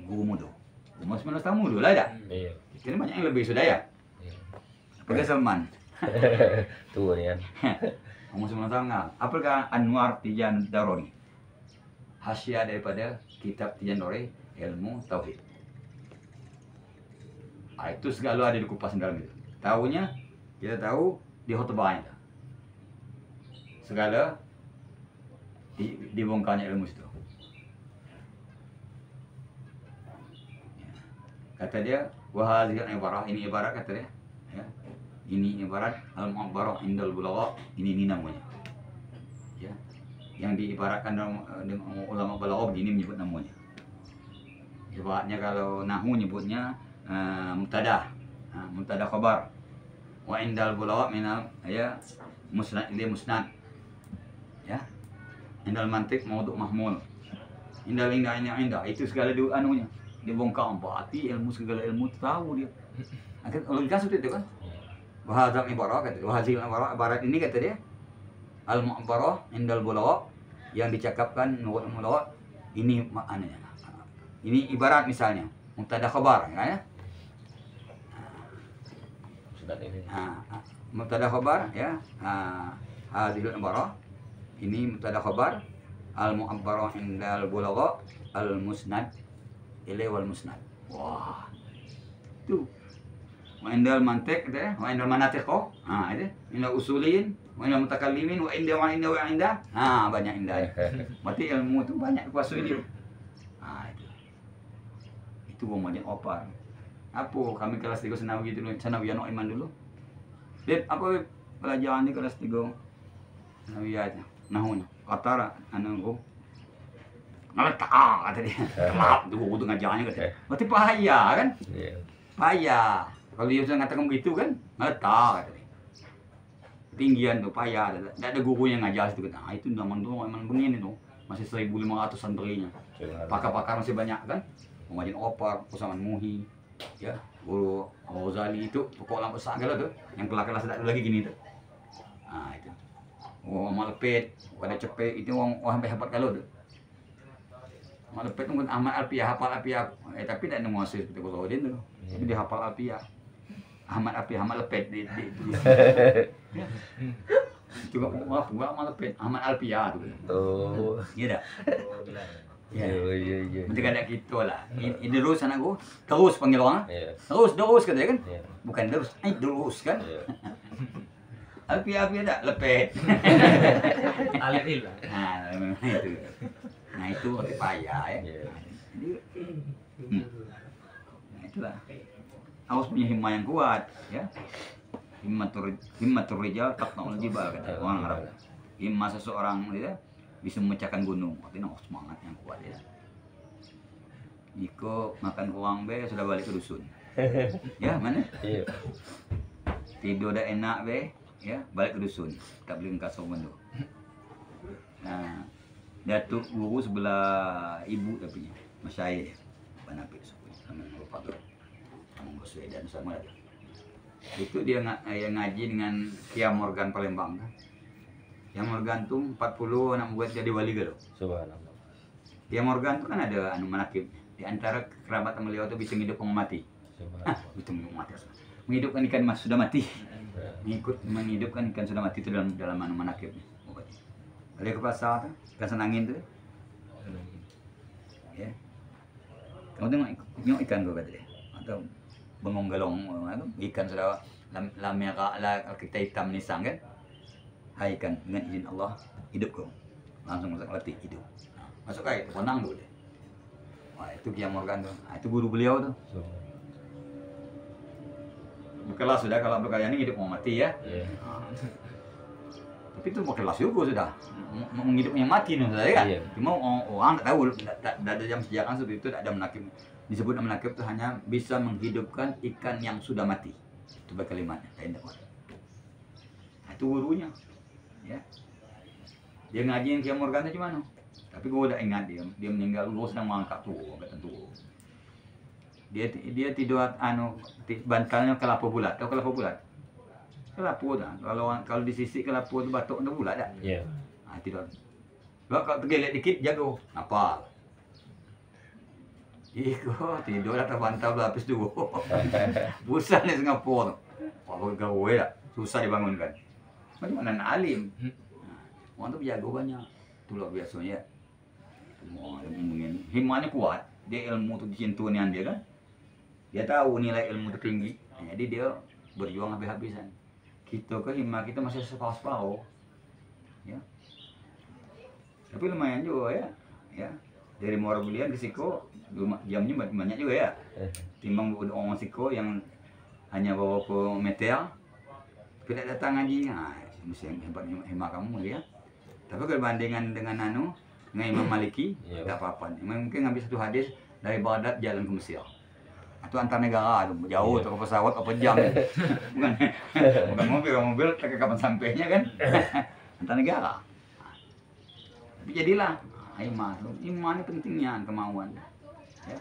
Guru muda. Umur 19 tahun muda lah dah. Iya. Ini banyak yang lebih sudah ya. Pakai Salman. Tuh ya. Umur 19 tahun ngarang. Apakah Anwar Tijan Darori? Hasyiah daripada kitab Tijan Darori ilmu tauhid. Itu segala ada di kupasan dalam itu. Tahunya kita tahu di khutbahnya. Segala dibongkarnya ilmu itu. Kata dia, wahadzil ibarah, ini ibarat kata dia. Ya. Ini ibarat al-mu'abbarah indal bulagha, ini namanya. Ya. Yang diibaratkan dalam ulama balagha begini menyebut namanya. Ibaratnya kalau nahu nyebutnya mubtada, mubtada khabar. Wa indal bulagha minal ya musnad ili musnad. Ya. Indal mantiq maudhu mahmul. Indal indah itu segala anunya. Dibongkar berarti ilmu segala ilmu tahu dia. Akhirnya logika seperti itu kan. Bahasa ibarah kata bahasa ibarat ini kata dia al-mu'abbarah indal bulagha yang dicakapkan menurut bulagha ini maknanya. Ini ibarat misalnya mubtada khabar ya. Sudah ini. Mubtada khabar ya. Hadhil ibarah ini mubtada khabar al-mu'abbarah indal bulagha al-musnad ilai wal musnad. Wah. Itu. Wa indal mantiq gitu ya. Wa indal manatiq. Itu. Indal usulin, wa indal mutakallimin, wa inda. Banyak indah. Berarti ilmu itu banyak kuasai dia. Itu. Itu Majid Opar. Apa kami kelas 3 Senawi dulu, Sanawiyah Iman dulu. Lihat apa pelajaran di kelas 3 Sanawiyah nahun. Qatar anu ngaletak kata dia. Maaf tuh gua ngajarnya kata. Berarti payah kan? Iya. Payah. Kalau dia sudah ngatakan begitu kan, ngaletak kata dia. Tinggian tuh payah. Tidak ada guru yang ngajar itu kata. Itu zaman dulu memang begini tuh. Masih 1.500 santrinya. Pakar-pakar masih banyak kan? Majid Opar, Usaman Muhi, ya, Guru Al-Ghazali itu pokok lampu segala tuh, yang kelas-kelas ada lagi gini tuh. Itu. Malepet, pada cepet itu orang sampai hebat kalau tuh. Amat lepet itu kan Ahmad Alpiah, hafal Alpiah. Tapi tidak menguasai seperti Qusauddin tuh. Tapi dia hafal Alpiah. Ahmad Alpiah, Ahmad lepet di ya. Itu maaf gua Ahmad lepet, Ahmad Alpiah tuh. Oh. Iya dah. Ya. Iya. Penting ada gitu lah. Ini terus anak gua. Terus panggil orang. Iya. Terus katanya kan. Iya. Bukan terus, terus kan. Iya. Alpiah tak lepet. Alif hilang. Nah itu payah ya. Iya. Jadi, nah itulah. Harus punya himmah yang kuat, ya. Himmatur rijal taqna'ul jibal kata orang Arab. Himmah seseorang ya, bisa memecahkan gunung. Artinya semangat yang kuat ya. Niko makan uang be sudah balik ke dusun. Ya mana? Iya. Tidur udah enak be, ya balik ke dusun. Tak beli engkau somen tu. Nah, Datuk guru sebelah ibu tapi Masyayikh Banapi sama Bapak tu. Sama Baswedan sama ada. Itu dia ngaji dengan Kiai Morgan Palembang kan. Kiai Morgan tu 40 nak buat jadi wali gelo. Subhanallah. Kiai Morgan tu kan ada manakib. Di antara kerabat beliau tu bisa hidup orang mati. Subhanallah. Itu mati. Menghidupkan ikan mas sudah mati. Menghidupkan ikan sudah mati itu dalam manakibnya. Balik ke pasar tu, ikan senangin tu. Ya. Kamu tengok ikan tu kata dia. Atau bengong galong ikan sudah lamnya kita hitam nisang kan. Hai ikan, dengan izin Allah hidup kau. Langsung masuk latih hidup. Masuk air, tenang dulu deh. Wah itu Kiai Morgan tuh. Itu guru beliau tuh. Berkelas sudah kalau berkaya ini hidup mau mati ya. Iya. Tapi itu berkelas juga sudah. Menghidup yang mati nih sudah ya. Iya. Cuma orang tak tahu, tak ada jam sejarah seperti itu, tak ada menakib. Disebut menakib itu hanya bisa menghidupkan ikan yang sudah mati. Itu kalimatnya. Nah, itu gurunya. Ya. Dia ngajiin Kiai Morgan itu gimana? Tapi gue udah ingat dia meninggal, gue sedang mengangkat tuh, angkatan tuh. Dia tidur bantalnya kelapa bulat. Tahu kelapa bulat? Kelapa dah. Kalau di sisi kelapa itu batuk itu bulat dah. Iya. Ah tidur. Kalau tergelek dikit jago. Apa? Iko tidur atas bantal berlapis dulu. Busan di Singapura. Kalau gawe ya susah dibangunkan. Macam mana nak alim? Orang tu jago banyak. Tu luar biasanya. Semua mungkin himmahnya kuat. Dia ilmu tu dicintuan dia kan. Dia tahu nilai ilmu tertinggi. Jadi dia berjuang habis-habisan. Kita ke himmah kita masih separuh-separuh. Ya. Tapi lumayan juga ya. Ya. Dari Muara Bulian ke Siko jamnya banyak juga ya. Timbang orang Siko yang hanya bawa ke meter, tidak datang ngaji. Nah, mesti hebat himmah kamu ya. Tapi kalau bandingan dengan dengan Imam Maliki, tak apa-apa. Mungkin ngambil satu hadis dari Baghdad jalan ke Mesir. Itu antar negara, jauh atau pesawat apa jam. Bukan mobil tak kapan sampainya kan. Antar negara. Tapi jadilah iman ini pentingnya kemauan. Ya.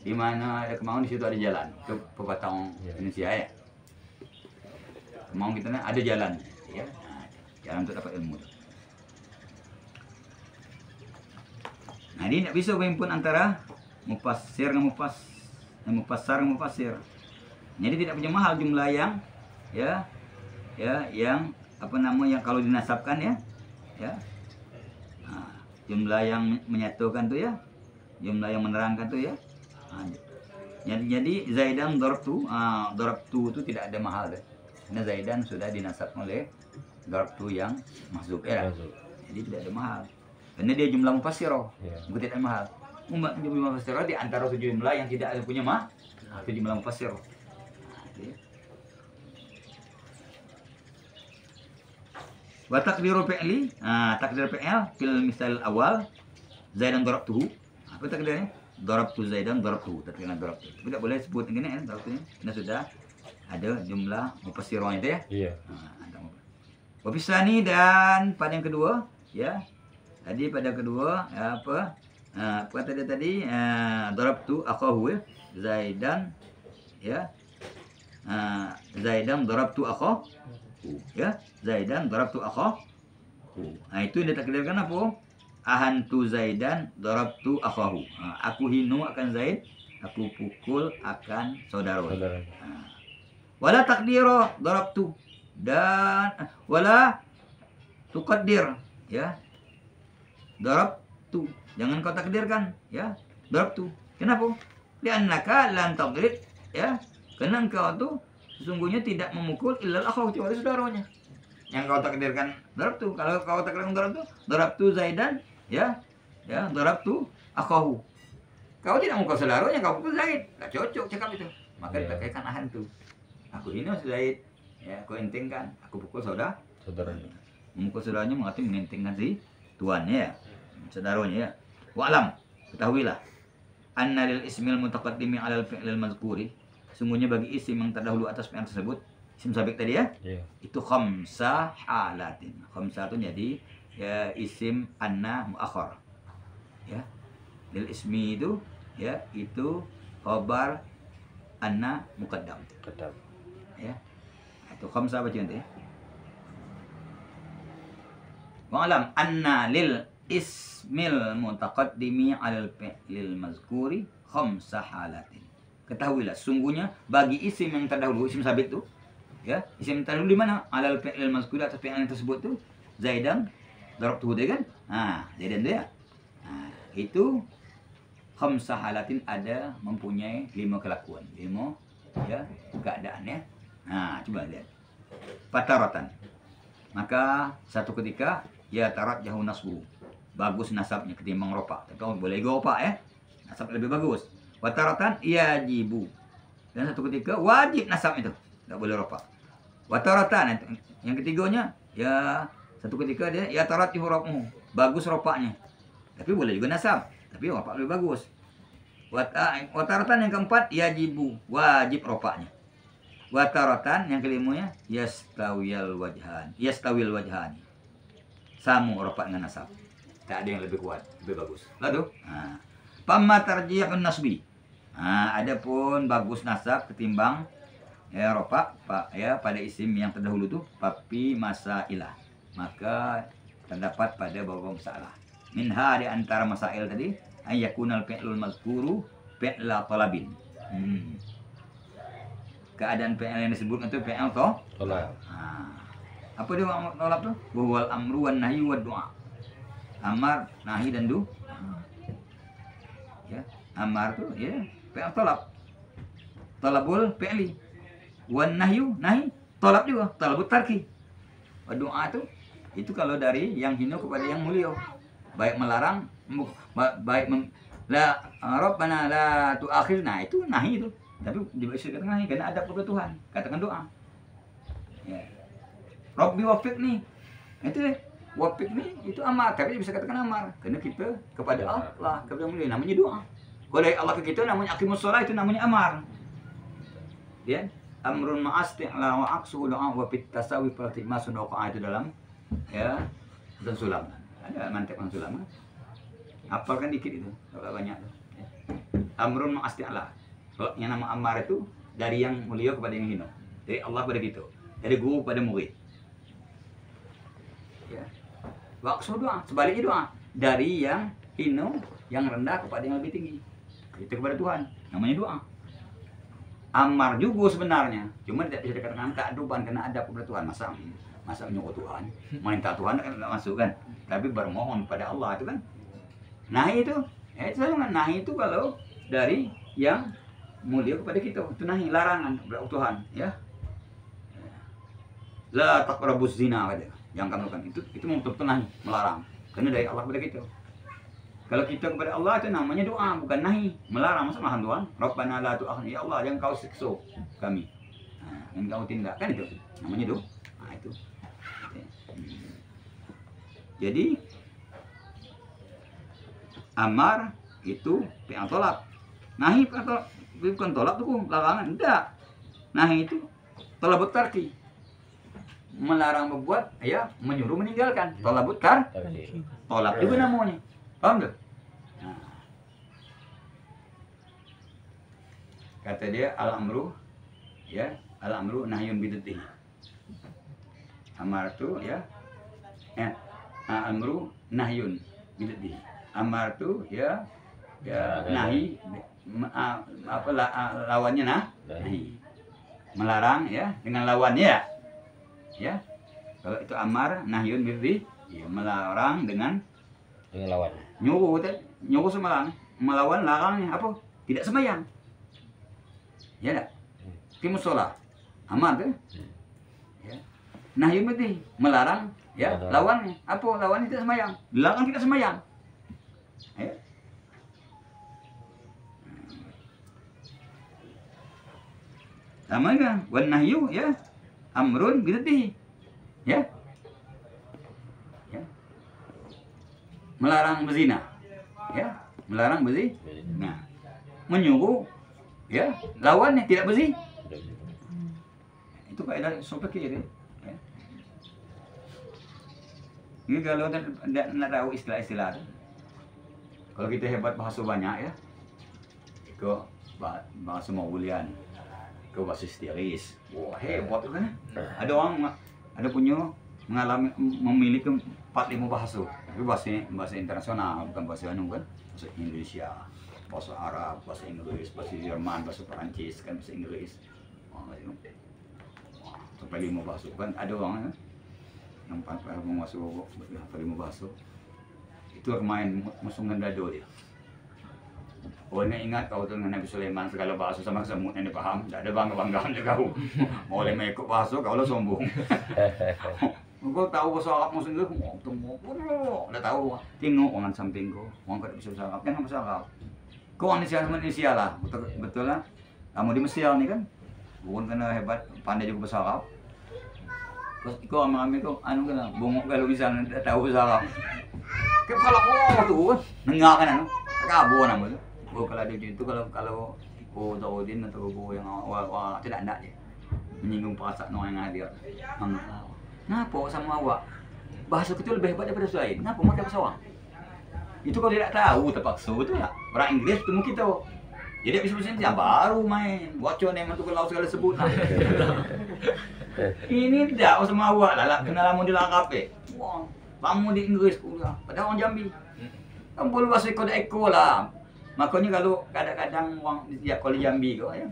Di mana ada kemauan di situ ada jalan. Itu pepatah Indonesia ya. Kemauan kita ada jalan, ya. Nah, jalan untuk dapat ilmu. Nah, ini tidak bisa berhimpun antara mufassir dengan mufassar dengan mufassir. Jadi tidak punya mahal jumlah yang yang apa namanya yang kalau dinasabkan ya. Nah, jumlah yang menyatukan tuh ya, jumlah yang menerangkan tuh ya. Nah, jadi Zaidan darabtu itu tidak ada mahal deh. Karena Zaidan sudah dinasab oleh darabtu yang mahzub ya. Jadi tidak ada mahal. Karena dia jumlah mufassirah, bukan tidak mahal. Jumlah mufassirah di antara jumlah yang tidak ada punya mahal, itu jumlah mufassirah. Wa takdiru fi'li, takdir fi'il fil misal awal Zaidan darabtuhu. Apa takdirnya? Darabtu Zaidan darabtuhu, takdirnya darabtu. Tidak boleh sebut begini ya, darabtunya. Karena sudah ada jumlah mufassirah itu ya. Iya. Wa fisani dan pada yang kedua ya. Tadi pada kedua apa kata dia tadi darabtu akhahu ya. Zaidan ya. Zaidan darabtu akhahu ya. Zaidan darabtu akhahu. Nah itu yang ditakdirkan apa? ahantu Zaidan darabtu akhahu. Aku hinu akan Zaid, aku pukul akan saudara. Saudara. Wala takdiro darabtu, dan wala tuqaddir, ya. Darabtu, jangan kau takdirkan, ya. Darabtu. Kenapa? Li'annaka lan tadrib, ya. Karena engkau tuh sesungguhnya tidak memukul illal akhaw, kecuali saudaranya. Yang kau takdirkan darabtu. Kalau kau takdirkan darabtu Zaidan, ya. Ya, darabtu akhahu. Kau tidak mukul saudaranya, kau pukul Zaid. Tak cocok cakap itu. Maka dipakaikan ahan tuh. Aku ini Zaid, ya, aku entingkan, aku pukul Saudaranya. memukul saudaranya mengerti menentingkan si tuannya, ya, saudaranya, ya. Wa'lam, ketahuilah, anna lil ismil mutaqaddimi 'alal fi'lil mazkuri, sungguhnya bagi isim yang terdahulu atas fi'il tersebut, isim sabik tadi, ya, Iya. itu khamsah halatin. Khamsah itu jadi ya isim anna muakhar, ya. Lil ismi itu, ya, itu khabar anna muqaddam, Kedap. ya. Itu khamsah baca nanti, ya. Wa'lam anna lil ismil mutaqaddimi 'alal fi'lil mazkuri khamsah halatin. Ketahuilah sungguhnya bagi isim yang terdahulu, isim sabit tu, ya, isim yang terdahulu di mana? 'Alal fi'lil mazkuri, atas fi'il yang tersebut tu, Zaidan darabtuhu, dia kan? Zaidan dia. Itu khamsah halatin, ada mempunyai 5 kelakuan, 5, ya, keadaan, ya. Coba lihat. Fataratan, maka satu ketika ya tarat jauh nasbu, bagus nasabnya ketimbang ropa. Tapi kalau boleh ropa, ya, nasab lebih bagus. Wataratan yajibu, dan satu ketika wajib nasab itu, tak boleh ropa. Wataratan yang ketiganya, ya, satu ketika dia ya tarat yuhramu, bagus ropanya, tapi boleh juga nasab, tapi ropa lebih bagus. Wataratan yang keempat yajibu, wajib ropanya. Wataratan yang kelimanya yastawil wajhani, samu ropak dengan nasab, tak ada yang lebih kuat, lebih bagus. Lalu pamma tarjihun nasbi, adapun bagus nasab ketimbang ya ropak, ya, pada isim yang terdahulu tuh papi masailah, maka terdapat pada beberapa masalah. Minha, di antara masail tadi, ayakunal fi'lul mazkuru fi'la talabin. Keadaan fi'il yang disebut itu fi'il Tolak. apa dia tolak tuh? Wal amru wan nahyi wad du'a. Amar, nahi, dan ya, amar tuh, ya, fi'il tolak. Talabul fi'li. Wan nahyu, nahi, tolak juga, talabut tarki. Wad du'a tuh itu kalau dari yang hina kepada yang mulia. Baik melarang, la rabbana la tu'akhirna, itu nahi itu. Tapi dibasirkan nahi karena ada kepada Tuhan. Katakan doa. Ya. Rabbi wafiqni. Itu deh. Wafiqni itu amar, tapi bisa katakan amar karena kita kepada Allah, kepada mulia, namanya doa. Kalau dari Allah ke kita namanya aqimus shalah, itu namanya amar. Ya. Amrun ma'asti'la wa aqsu doa wa fit tasawi fil masnuqa, itu dalam, ya, dan sulam. Ada mantek dan sulam. Hafalkan dikit itu, kalau banyak tuh. Ya. Amrun ma'asti'la. Yang nama amar itu dari yang mulia kepada yang hina, dari Allah kepada kita, dari guru kepada murid. Ya. Waktu doa, sebaliknya doa dari yang hina, yang rendah kepada yang lebih tinggi, itu kepada Tuhan, namanya doa. Amar juga sebenarnya, cuma tidak bisa dikatakan keaduban karena ada kepada Tuhan. Masa menyuruh Tuhan, minta Tuhan kan tidak masuk kan, tapi bermohon pada Allah itu kan. Nahi itu, nahi itu kalau dari yang mulia kepada kita, itu nahi, larangan kepada Tuhan, ya. La taqrabuz zina, kata, yang kamu lakukan itu betul-betul nahi, melarang, karena dari Allah kepada kita. Kalau kita kepada Allah itu namanya doa, bukan nahi, melarang. Masa mahan Tuhan, Rabbana la tu'akhirna, ya Allah jangan kau siksa kami, yang kau tindak, kan itu namanya doa. Itu. Jadi amar itu fi'il tolak, nahi fi'il tolak. Bukan tolak tuh larangan, enggak. Nahi itu talabut tarki, melarang berbuat, ya, menyuruh meninggalkan. Talabut tarki, tolak juga namanya, paham enggak? Kata dia al-amru, ya, al-amru nahyun bidatihi. Amar itu, ya, al-amru nahyun bidat bihi. Amar tuh ya Ya, nahi, lawannya nahi. Melarang ya dengan lawannya ya. Kalau itu amar nahyun bihi, ya melarang dengan lawan. nyuruh semelarang, melawan larangnya apa? Tidak sembahyang. Ya enggak? Fi musola. Amar tuh. Ya. Nahyun bihi, melarang ya, lawannya apa? Lawannya tidak sembahyang. Dilarang tidak sembahyang. Ya. Sama kan? Wan nahyu ya amrun bidatihi. Ya. Ya. Melarang berzina. Ya, melarang berzina. Nah, menyuruh ya lawannya tidak berzina. Itu kaidah sobat kiri. Ya. Ini kalau tidak tahu istilah-istilah. Kalau kita hebat bahasa banyak ya. Itu bahasa Mongolian. Ke bahasa histeris. Wah, hebat tuh kan. Ada orang ada punya memiliki 4-5 bahasa. Tapi bahasa internasional, bukan bahasa anu kan. Bahasa Indonesia, bahasa Arab, bahasa Inggris, bahasa Jerman, bahasa Perancis, kan bahasa Inggris. Sampai 5 bahasa kan ada orang yang 4 menguasai 5 bahasa. Itu main musuh dado dia. Oh, ini ingat kau tuh dengan Nabi Sulaiman segala bahasa sama semut yang dipaham. Tidak ada bangga-banggaan juga kau. Mau oleh mengikut bahasa kau lah sombong. Kau tahu bahasa Arab musuh itu, udah tahu. Tengok orang samping kau, orang kau bisa bahasa Arab, jangan bahasa Arab. Kau orang Indonesia lah, betul lah. Kamu di Mesir nih kan, bukan kena hebat, pandai juga bahasa Arab. Terus kau ambil kau, anu kena, bongok kalau bisa tidak tahu bahasa Arab. Kepala kau tuh, dengar kan anu, kabur nama tu. Oh, kalau ada itu kalau Iko Zaudin atau Iko yang awal tidak ada je menyinggung perasaan orang yang hadir. Kenapa sama awak? Bahasa kita lebih hebat daripada bahasa lain. Kenapa pakai bahasa orang? Itu kalau tidak tahu terpaksa betul tak? Orang Inggris temu kita. Jadi bisa bahasa baru main. Bocor memang tu kalau segala sebut lah. Ini tidak sama awak lah kena lama dilangkap Wah, kamu di Inggris pula. Padahal orang Jambi. Kamu perlu bahasa Iko lah. Makanya kalau kadang-kadang orang ya kalau Jambi kau ya.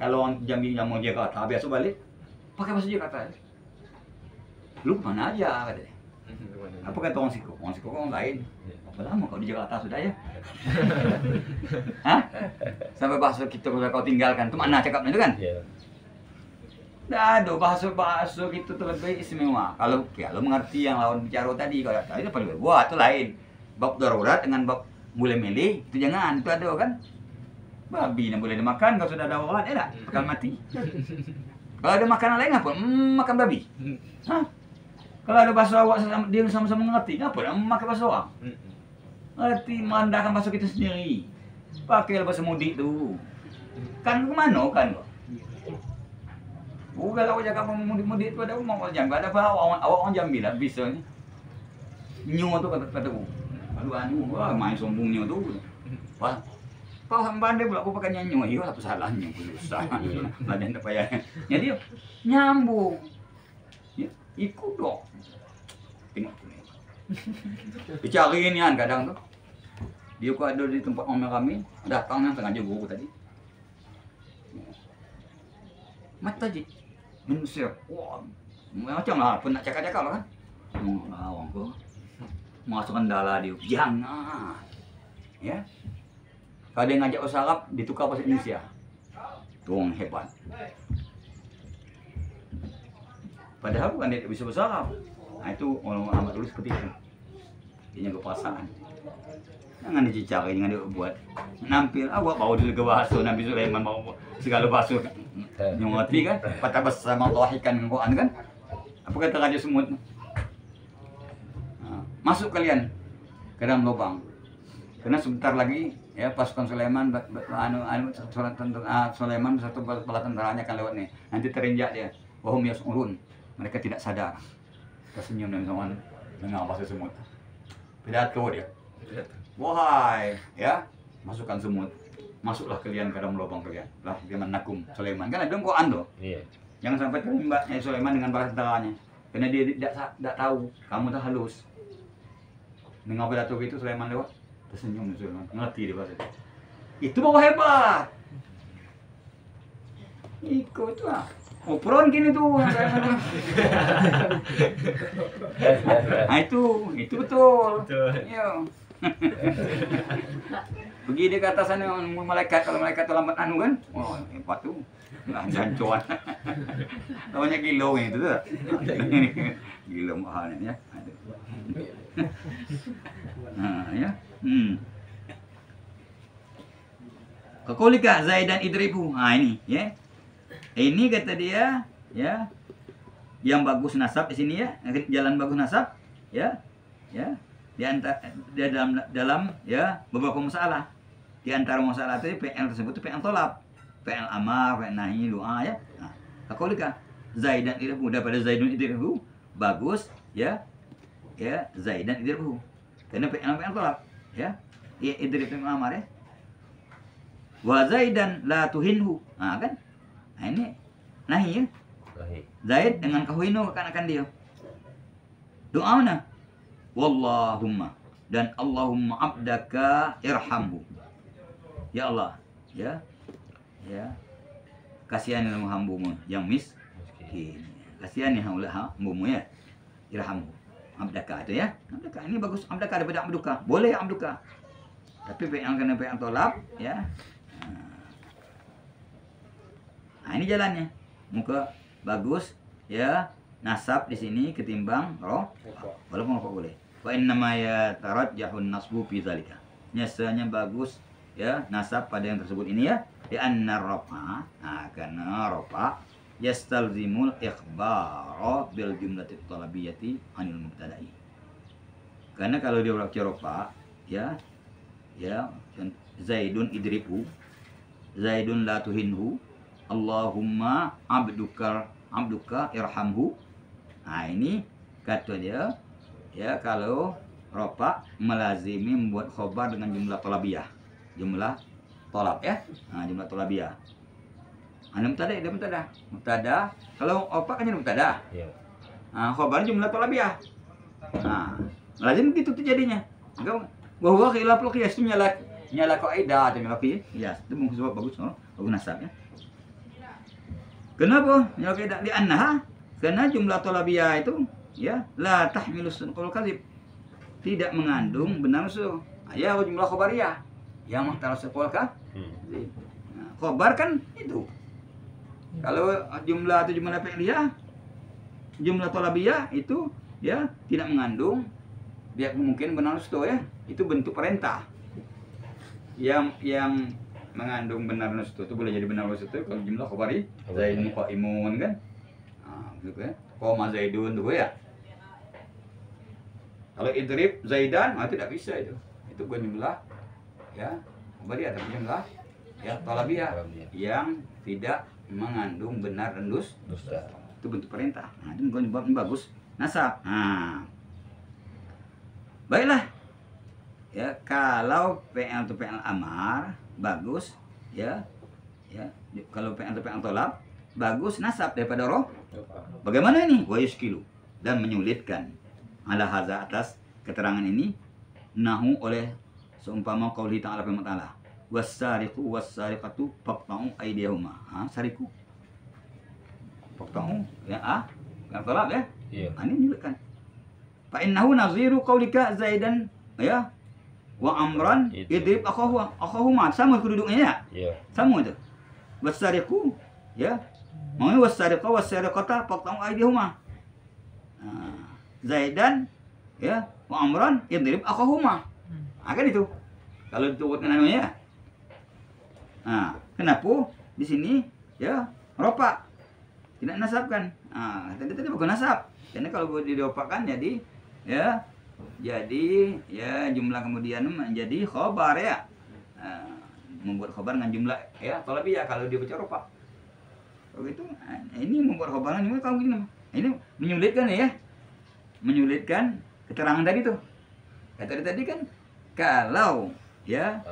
Kalau orang Jambi yang mau Jakarta biasa balik pakai bahasa Jakarta. Lu mana aja katanya. Apa kata orang Siko? Orang Siko orang lain. Apa lama kau di Jakarta sudah ya? Hah? Sampai bahasa kita sudah kau tinggalkan. Itu mana cakapnya itu kan? Iya. Dah ada bahasa kita tu lebih istimewa. Kalau mengerti yang lawan bicara tadi kalau tadi itu paling buat tu lain. Bab darurat dengan bab boleh milih, itu jangan, itu ada kan. Babi yang boleh dimakan kalau sudah ada orang, ya tak? Bakal mati. Kalau ada makanan lain apa? Makan babi. Hah? Kalau ada bahasa awak dia sama-sama mengerti, apa? Makan bahasa orang. Ngerti mengandalkan bahasa kita sendiri. Pakai bahasa mudik tu. Kan ke mana kan? Kalau awak cakap mudik tu ada mau Jambi, ada apa awak orang Jambi lah bisa ni. Nyu tu kata aku. Aduh anu, wah main sombongnya tu. Wah, kau pandai pula aku pakai nyanyi. Iya, apa salahnya? Susah. Lah jangan payah. Jadi nyambung. Ya, ikut dong. Tengok. Dicari ini kan kadang tu. Dia kok ada di tempat orang kami, datang yang sengaja guru tadi. Mata je. Manusia. Wah, macam lah pun nak cakap-cakap lah kan. Orang tu. Masukkan dala dia, jangan, ya. Kalau dia ngajak bahasa Arab, ditukar bahasa Indonesia, tuang hebat. Padahal bukan dia bisa bahasa Arab. Nah itu orang amat dulu seperti itu. Dia jaga perasaan. Jangan dicari, jangan dia buat. Nampil, awak bawa dulu ke bahasa Nabi Sulaiman bawa segala bahasa. Yang ngerti kan? Patah bersama tawahikan Quran kan? Apa kata Raja Semut? Masuk kalian ke dalam lubang. Karena sebentar lagi ya pasukan Sulaiman Sulaiman beserta bala tentaranya akan lewat nih. Nanti terinjak dia. Wahum yas'urun. Mereka tidak sadar. Tersenyum dan sama dengar bahasa semut. Pidato dia. Wahai ya masukkan semut. Masuklah kalian ke dalam lubang kalian. Lah dia menakum Sulaiman. Kan ada dalam Quran tuh. Iya. Jangan sampai terimbaknya Sulaiman dengan bala tentaranya. Karena dia tidak tahu kamu tak halus. Nengok pidato itu Sulaiman lewat, tersenyum Sulaiman, ngerti dia bahasa itu. Itu bawa hebat. Ikut tuh. Opron gini tuh. Nah itu betul. Iya. Begini ke atasan malaikat, kalau malaikat terlambat anu kan, oh hebat tuh. Nah, jancuan. Namanya kilo itu tuh. Kilo mahalnya ya. Nah, ya. Kekolika Zaidan idribu. Nah ini ya. Ini kata dia ya. Yang bagus nasab di sini ya, jalan bagus nasab ya. Ya. Di dalam ya beberapa masalah. Di antara masalah itu PL tersebut itu PL tolab. PL amar, PL nahi, doa ya. Nah, kekolika Zaidan idribu daripada Zaidun idribu bagus ya. Ya, Zaidan idribu. Karena PL tolab ya. Ya idrib PL amar ya. Wa Zaidan la tuhinhu. Nah kan? Nah ini nahi ya. Zaid dengan kahuinu akan dia. Doa mana? Wallahumma dan Allahumma abdaka irhamhu. Ya Allah, ya. Ya. Kasihanilah hambamu yang miskin. Kasihani hambamu ya. Irhamhu. Abdaka itu ya. Abdaka ini bagus abdaka daripada abduka. Boleh abduka. Tapi yang kena yang tolak ya. Nah ini jalannya, muka bagus ya, nasab di sini ketimbang roh, walaupun roh boleh. Wa innama yatarajjahun nasbu fi zalika. Biasanya bagus ya nasab pada yang tersebut ini ya, di anna rafa, nah karena rafa yastalzimul ikhbara bil jumlati talabiyati anil mubtada'i. Karena kalau dia baca rafa ya, ya Zaidun idribu, Zaidun la tuhinhu. Allahumma abduka irhamhu. Nah ini kata dia ya kalau ropa melazimi membuat khobar dengan jumlah tolabiyah, jumlah tolab ya. Nah jumlah tolabiyah. Anda mutada. Kalau opa kan jadi mutada. Nah khobar jumlah tolabiyah. Nah lazim gitu tuh jadinya. Bahwa khilaful qiyas itu nyala kaidah atau nyala qiyas itu sebab bagus bagus nasab ya. Kenapa? Ya tidak di annaha karena jumlah tolabiyah itu ya la tahmilus qaul kadzib. Tidak mengandung benar su. Ya jumlah khabariyah yang muhtaras qaul kadzib. Nah, khabar kan itu. Kalau jumlah itu jumlah fi'liyah, jumlah tolabiyah itu ya tidak mengandung dia mungkin benar su ya. Itu bentuk perintah. Yang mengandung benar nustu itu boleh jadi benar nustu kalau jumlah khabari Zaidun qaimun kan. Nah, gitu ya. Qoma Zaidun tuh ya. Kalau idrib Zaidan tidak bisa itu. Itu bukan jumlah ya khabari atau jumlah ya talabiyah yang tidak mengandung benar dan dusta. Itu bentuk perintah. Nah, itu bukan bagus nasab. Nah. Baiklah. Ya, kalau PL itu PL amar bagus ya. Ya, kalau PL itu PL tolab bagus nasab daripada roh. Bagaimana ini? Wa yuskilu dan menyulitkan ala hadza atas keterangan ini nahu oleh seumpama qauli ta'ala firman ta'ala was-sariqu was-sariqatu faqta'u aydiyahuma. Sariqu faqta'u ya yang tolab ya. Iya. Ini menyulitkan. Fa innahu naziru qaulika Zaidan ya wa amran idrib akhahuma sama kedudukannya ya. Iya. Sama itu. Was-sariqu ya. Mau was-sariqa was-sariqata faqta'u aydihuma. Zaidan ya wa amran idrib akhahuma. Kan itu. Kalau disebutkan namanya. Nah, kenapa di sini ya ropa tidak nasabkan. Tadi bukan nasab. Karena kalau diropakan jadi ya jumlah kemudian menjadi khobar ya. Membuat khobar dengan jumlah ya talabiyah kalau dia baca ropa. Kalau gitu ini membuat khobar juga kalau begini. Ini menyulitkan ya. Menyulitkan keterangan tadi tuh. Tadi kan kalau ya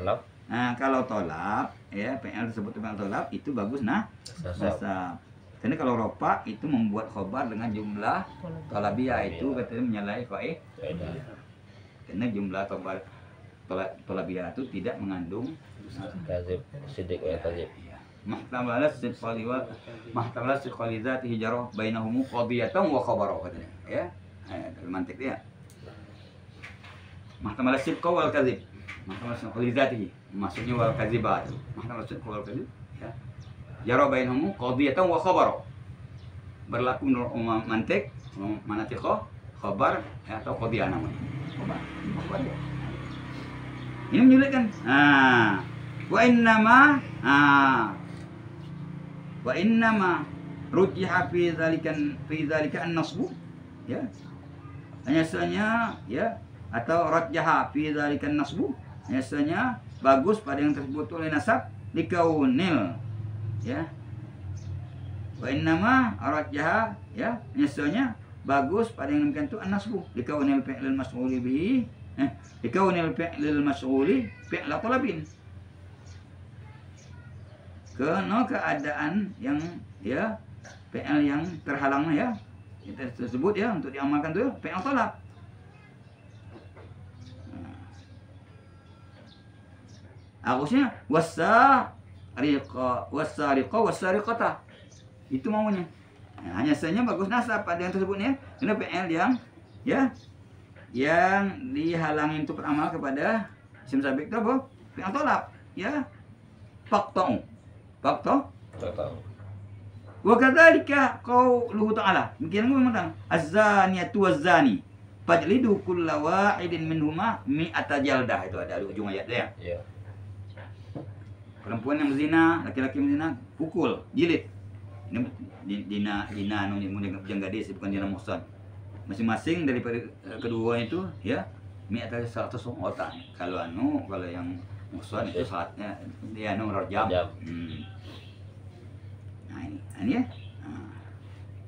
kalau tolab ya PL tersebut PL tolab itu bagus nasab. Karena kalau ropa itu membuat khobar dengan jumlah tolabiyah itu katanya menyalahi kaidah. Karena jumlah tolabiyah itu tidak mengandung Kazib, sidik wa kazib. ya. Mahtamalat sidqali dzatihi jarah bainahum qadiyatan wa khabara katanya ya. Mantik dia. Mahtamalat sidqa wal kadzib. Mahtamalat sidqali dzatihi maksudnya wal kadzibat. Mahtamalat sidqa wal kadzib ya. Jarah bainahum qadiyatan wa khabara. Berlaku menurut mantik, manatiqah, khabar ya, atau qadiyah namanya. Khabar ya. Ini menyulitkan. Wa innama rujiha fi dzalika an-nasbu ya. Hanya ya atau rajjaha fi dzalika an-nasbu. Hanya bagus pada yang tersebut oleh nasab likaunil ya. Wa innama rajjaha ya. Hanya bagus pada yang demikian itu an-nasbu likaunil fi'lil mas'uli bihi. Likaunil fi'lil mas'uli fi'la talabin. Karena keadaan yang ya fi'il yang terhalang ya kita tersebut ya untuk diamalkan itu fi'il talab. Harusnya wasariqata itu maunya. Hanya saja bagus nasab pada yang tersebutnya karena fi'il yang ya yang dihalangi untuk beramal kepada isim sabik itu apa? Fi'il talab ya. Fakta. Wa kadzalika qauluhu ta'ala. Demikian pun tentang az-zaniyatu waz-zani fajlidu kulla wahidin minhuma mi'ata jaldah. Itu ada di ujung ayat dia. Iya. Perempuan yang berzina, laki-laki yang berzina, pukul, jilid. Ini dina yang gadis bukan dina muhsan. Masing-masing daripada kedua itu ya mi'ata 100 otak. Kalau yang muhsan itu saatnya dia rajam. Nah ini ya.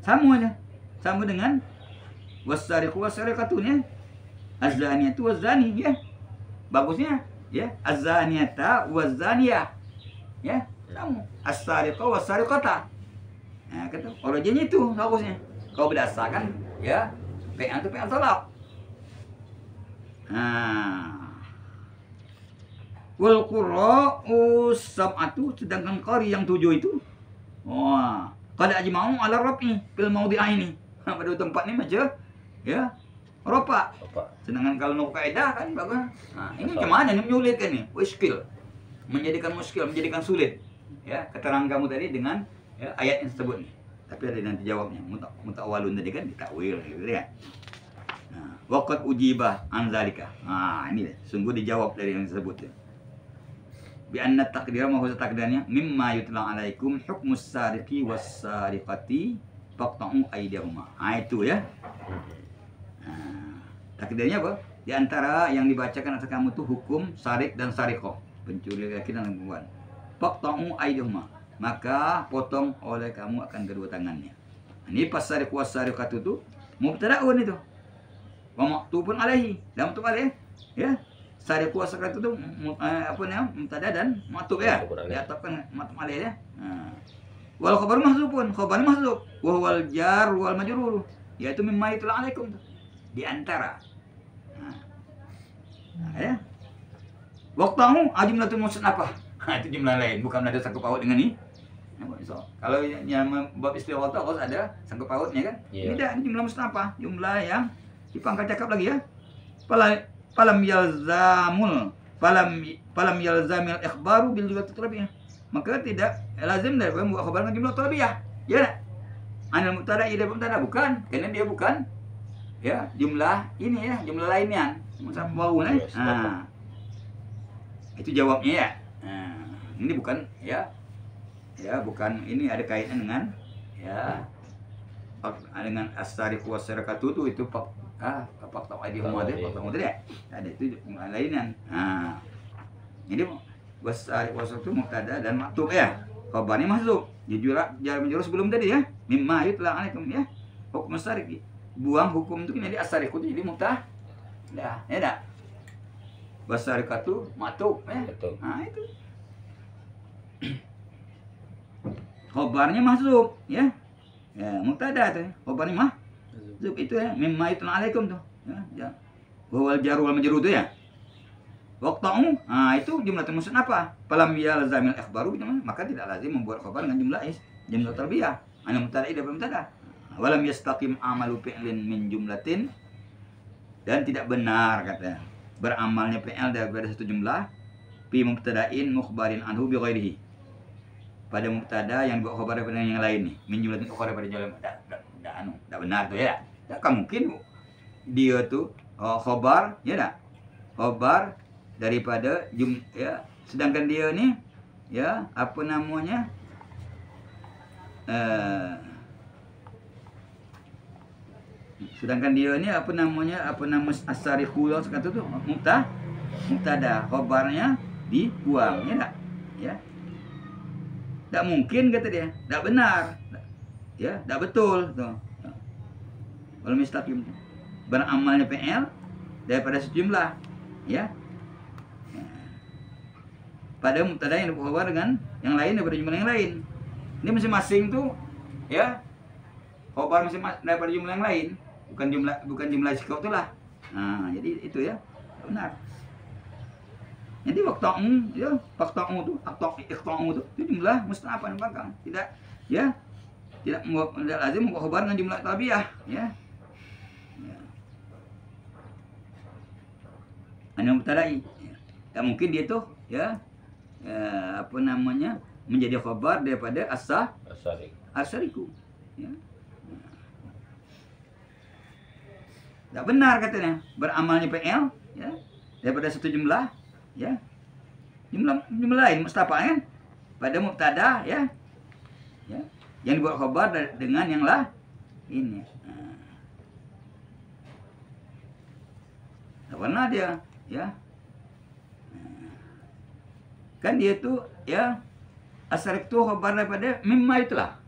Sama dengan wasariqu wasariqatunya az-zaniyatu waz-zani ya. Bagusnya ya az-zaniyata waz-zaniyah. Ya, sama. As-sariqa was-sariqata. Nah, kata originnya itu bagusnya. Kalau berdasarkan ya fi'il itu fi'il talab. Wal qurra'u sab'atu sedangkan qari yang 7 itu qad ajma'u 'ala rafi fil mawdi'aini. Pada tempat ini macam ya rafa. Sedangkan kalau nuk kaidah kan bagus. Nah, ini macam mana ini menyulitkan nih? Muskil. Menjadikan sulit. Ya, keterangan kamu tadi dengan ya, ayat yang tersebut nih. Tapi ada nanti jawabnya. Mutawalun tadi kan ditakwil gitu ya. Nah, waqad ujibah an zalika. Nah, ini sungguh dijawab dari yang tersebut ya. Bi anna taqdira ma huwa taqdirnya mimma yutla alaikum hukmus sariqi was sariqati faqta'u aydihuma. Itu ya. Takdirnya apa? Di antara yang dibacakan atas kamu tuh hukum sarik dan sariqah, pencuri laki dan perempuan. Faqta'u aydihuma. Maka potong oleh kamu akan kedua tangannya. Ini pas sariq was sariqatu itu mubtada'un itu. Wa maktubun alaihi. Dan maktub alaihi ya. Sariq was sariqatu itu apa namanya? Mubtada dan maktub ya. Diataskan maktub alaihi ya. Wal khabaru mahdzufun. Khabarnya mahdzuf. Wa huwal jar wal majrur. Yaitu mimma yutla alaikum. Di antara. Ya. Waqtahu jumlatul musnafah. Itu jumlah lain, bukan ada sangkut paut dengan ini. Kalau yang bab istilah waktu harus ada sangkut pautnya kan? Yeah. Tidak, ini jumlah musnafah, jumlah yang dipangkat cakap lagi ya. Falam yalzamil ikhbaru bil jumlah talabiyah. Maka tidak lazim dari membuat khabar dengan jumlah talabiyah. Ya tak? Anil mubtada ida mubtada bukan, karena dia bukan ya jumlah ini ya, jumlah lainnya. Musnafah bau nih. Itu jawabnya ya. Ini bukan ya bukan ini ada kaitan dengan ya dengan as-sariq was sarakatu itu fakta ID model fakta model ya ada itu lainnya. Ini was-sariq was itu mubtada dan maktub ya, khabarnya mahdzuf jar majrur sebelum tadi ya mimma yutla alaikum ya hukum as-sariq buang hukum itu jadi as-sariq itu jadi mubtada ya dah was-sariqatu maktub ya. Nah itu khobarnya mahdzuf ya. Ya, mubtada tuh. Khobarnya mahdzuf itu ya, mimma yutla alaikum tuh. Ya. wal jar wal majrur itu ya. Waqta'u, itu jumlatul musnad apa? Falam yalzamil ikhbaru maka tidak lazim membuat khabar dengan jumlah tarbiyah. Ana mubtada'i dan mubtada. Walam yastaqim amalu fi'lin min jumlatin, dan tidak benar kata beramalnya fi'il daripada satu jumlah fi mubtada'in mukhbarin anhu bi ghairihi. Pada mubtada yang buat khabar daripada yang lain nih, min jumlatin ukhra daripada jalan tidak benar tuh ya. Tak mungkin dia tuh khabar ya tak? Khabar daripada ya, sedangkan dia nih ya apa namanya sedangkan dia ni apa nama as-sariqu yang kata tu mubtada khabarnya dibuang ya tak ya, tak mungkin kata dia, tak benar ya, tak betul tu kalau mustaqim beramalnya fi'il daripada sejumlah ya, pada mubtada yang berkhabar dengan yang lain daripada jumlah yang lain. Ini masing-masing tuh ya khabar masing-masing daripada jumlah yang lain, bukan jumlah sikap itulah. Nah, jadi itu ya benar. Jadi waqta'u ya, waqta'u itu iqta'u itu jumlah musta'afan belakang. Tidak ya, tidak lazim membuat khabar dengan jumlah tabiah ya. Ana mubtada'i. Tak mungkin dia tuh ya apa namanya menjadi khabar daripada as-sariqu ya. Tak benar katanya beramalnya fi'il ya daripada satu jumlah ya, jumlah lain mustafa kan pada mubtada ya yang dibuat khabar dengan yang lah ini. Tak pernah dia ya. Kan dia tu ya asal itu khabar daripada mimma itulah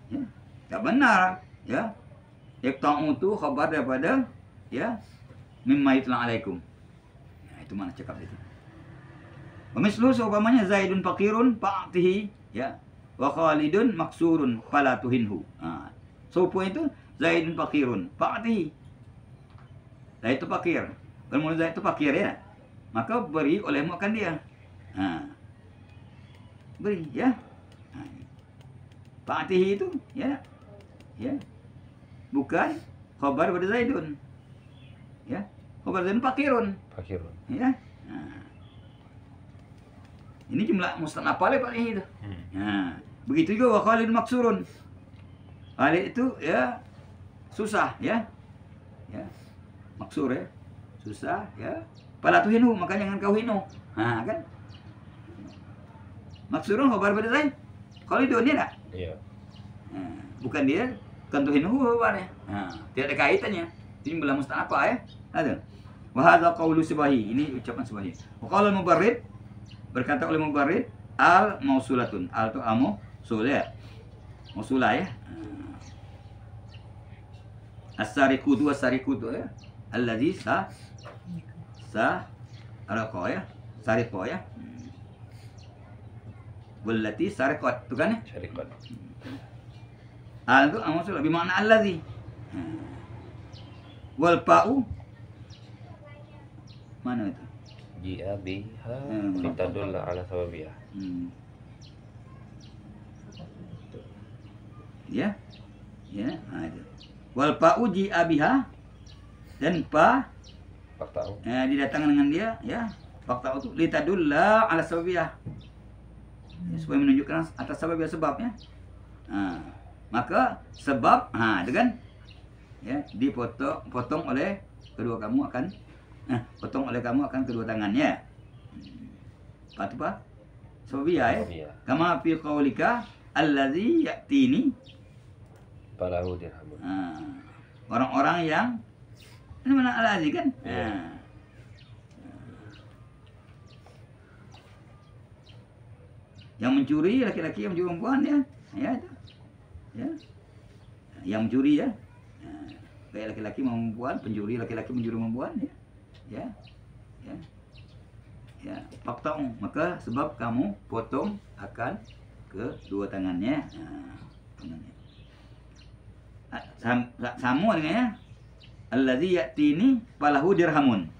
ya, tak benar ya. Iqta'u tu khabar daripada ya mimma yutla alaikum ya, itu mana cakap itu. Wa mislu seumpamanya Zaidun faqirun fa'tihi ya wa Khalidun maksurun fala tuhinhu. Seumpama itu Zaidun faqirun fa'tihi, Zaid itu fakir, kalau Zaid itu fakir ya, maka beri olehmu akan dia. Beri ya. Fa'tihi itu ya bukan khabar pada Zaidun ya, khabar Zaidun fakirun ya. Ini jumlah musta'naf paling itu. Begitu juga wa Khalid maksurun. Khalid itu ya susah ya maksur ya susah ya, fala tuhinu maka jangan kau hinu. Kan maksurun khabar pada Zaid, Khalidun dia tak? Iya. Bukan dia kantuhin khabarnya. Tidak ada kaitannya. Ini belum musta'naf ya. Ada. Wa hadza qaulu Subahi, ini ucapan Subahi. Wa qala Mubarrid, berkata oleh Mubarrid, al mausulatun. Al tu mausul ya. Mausulah ya. As-sariqu tu ya. Allazi araqa ya. Sariqa ya. Wallati sariqat tu kan ya? Syarikat. Al itu maksudnya bermakna allazi. Wal pa'u mana itu? Ji'a biha litadulla ala sawabiha. Ya. Ada. Wal pa'u ji'a biha, dan pa Fakta'u. didatangkan dengan dia ya. Fakta'u itu litadulla ala sawabiha. Supaya menunjukkan atas sebabnya. Maka sebab dengan ya potong oleh kedua kamu akan kedua tangannya. Apa? Sababiya ya. Kama fi qaulika allazi ya'tini Falahu dirhamun. Orang-orang yang ini mana allazi kan? Yang mencuri laki-laki, yang mencuri perempuan ya itu ya, yang mencuri ya, baik laki-laki maupun perempuan, pencuri laki-laki mencuri perempuan ya fakta'u maka sebab kamu potong akan kedua tangannya. Sama dengannya Allazi ya'tini falahu dirhamun.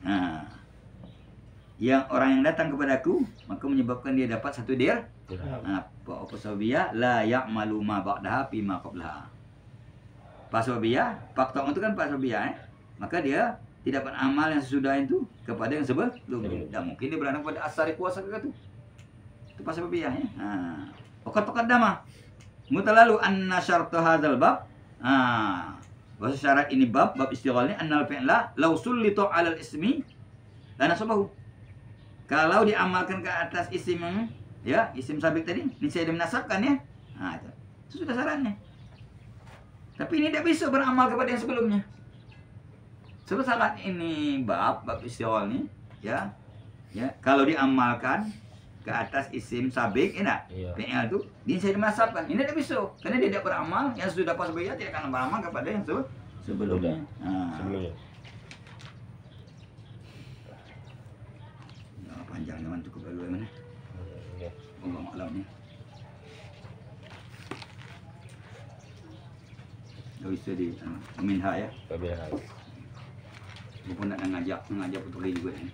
Yang orang yang datang kepadaku maka menyebabkan dia dapat 1 dirham. Apa sababiyah la ya'malu ma ba'daha fi ma qablaha. Pasabiyah, faktor itu kan pasabiyah maka dia tidak beramal yang sesudah itu kepada yang sebelumnya. Dan mungkin dia berada pada asari kuasa ke itu. Itu pasabiyah ya. Waqad taqaddama mutalalu anna syartu hadzal bab. Bahasa syarat ini bab istighraq ini annal fi'la law sullitu 'alal ismi la nasabahu. Kalau diamalkan ke atas isim ya, isim sabik tadi, ini saya menasabkan ya. Itu sudah syaratnya. Tapi ini tidak bisa beramal kepada yang sebelumnya. Sebab syarat ini bab istighraq ini ya. Ya, kalau diamalkan ke atas isim sabik enak. Fi'il itu dia saya dimasabkan. Ini tidak bisa karena dia tidak beramal yang sudah pas bayar tidak akan beramal kepada yang sebelumnya. Sebelumnya. Panjang zaman cukup dulu mana? Allah alamnya. Tidak bisa di minha ya. Minha. Bukan nak ngajak betul juga ini.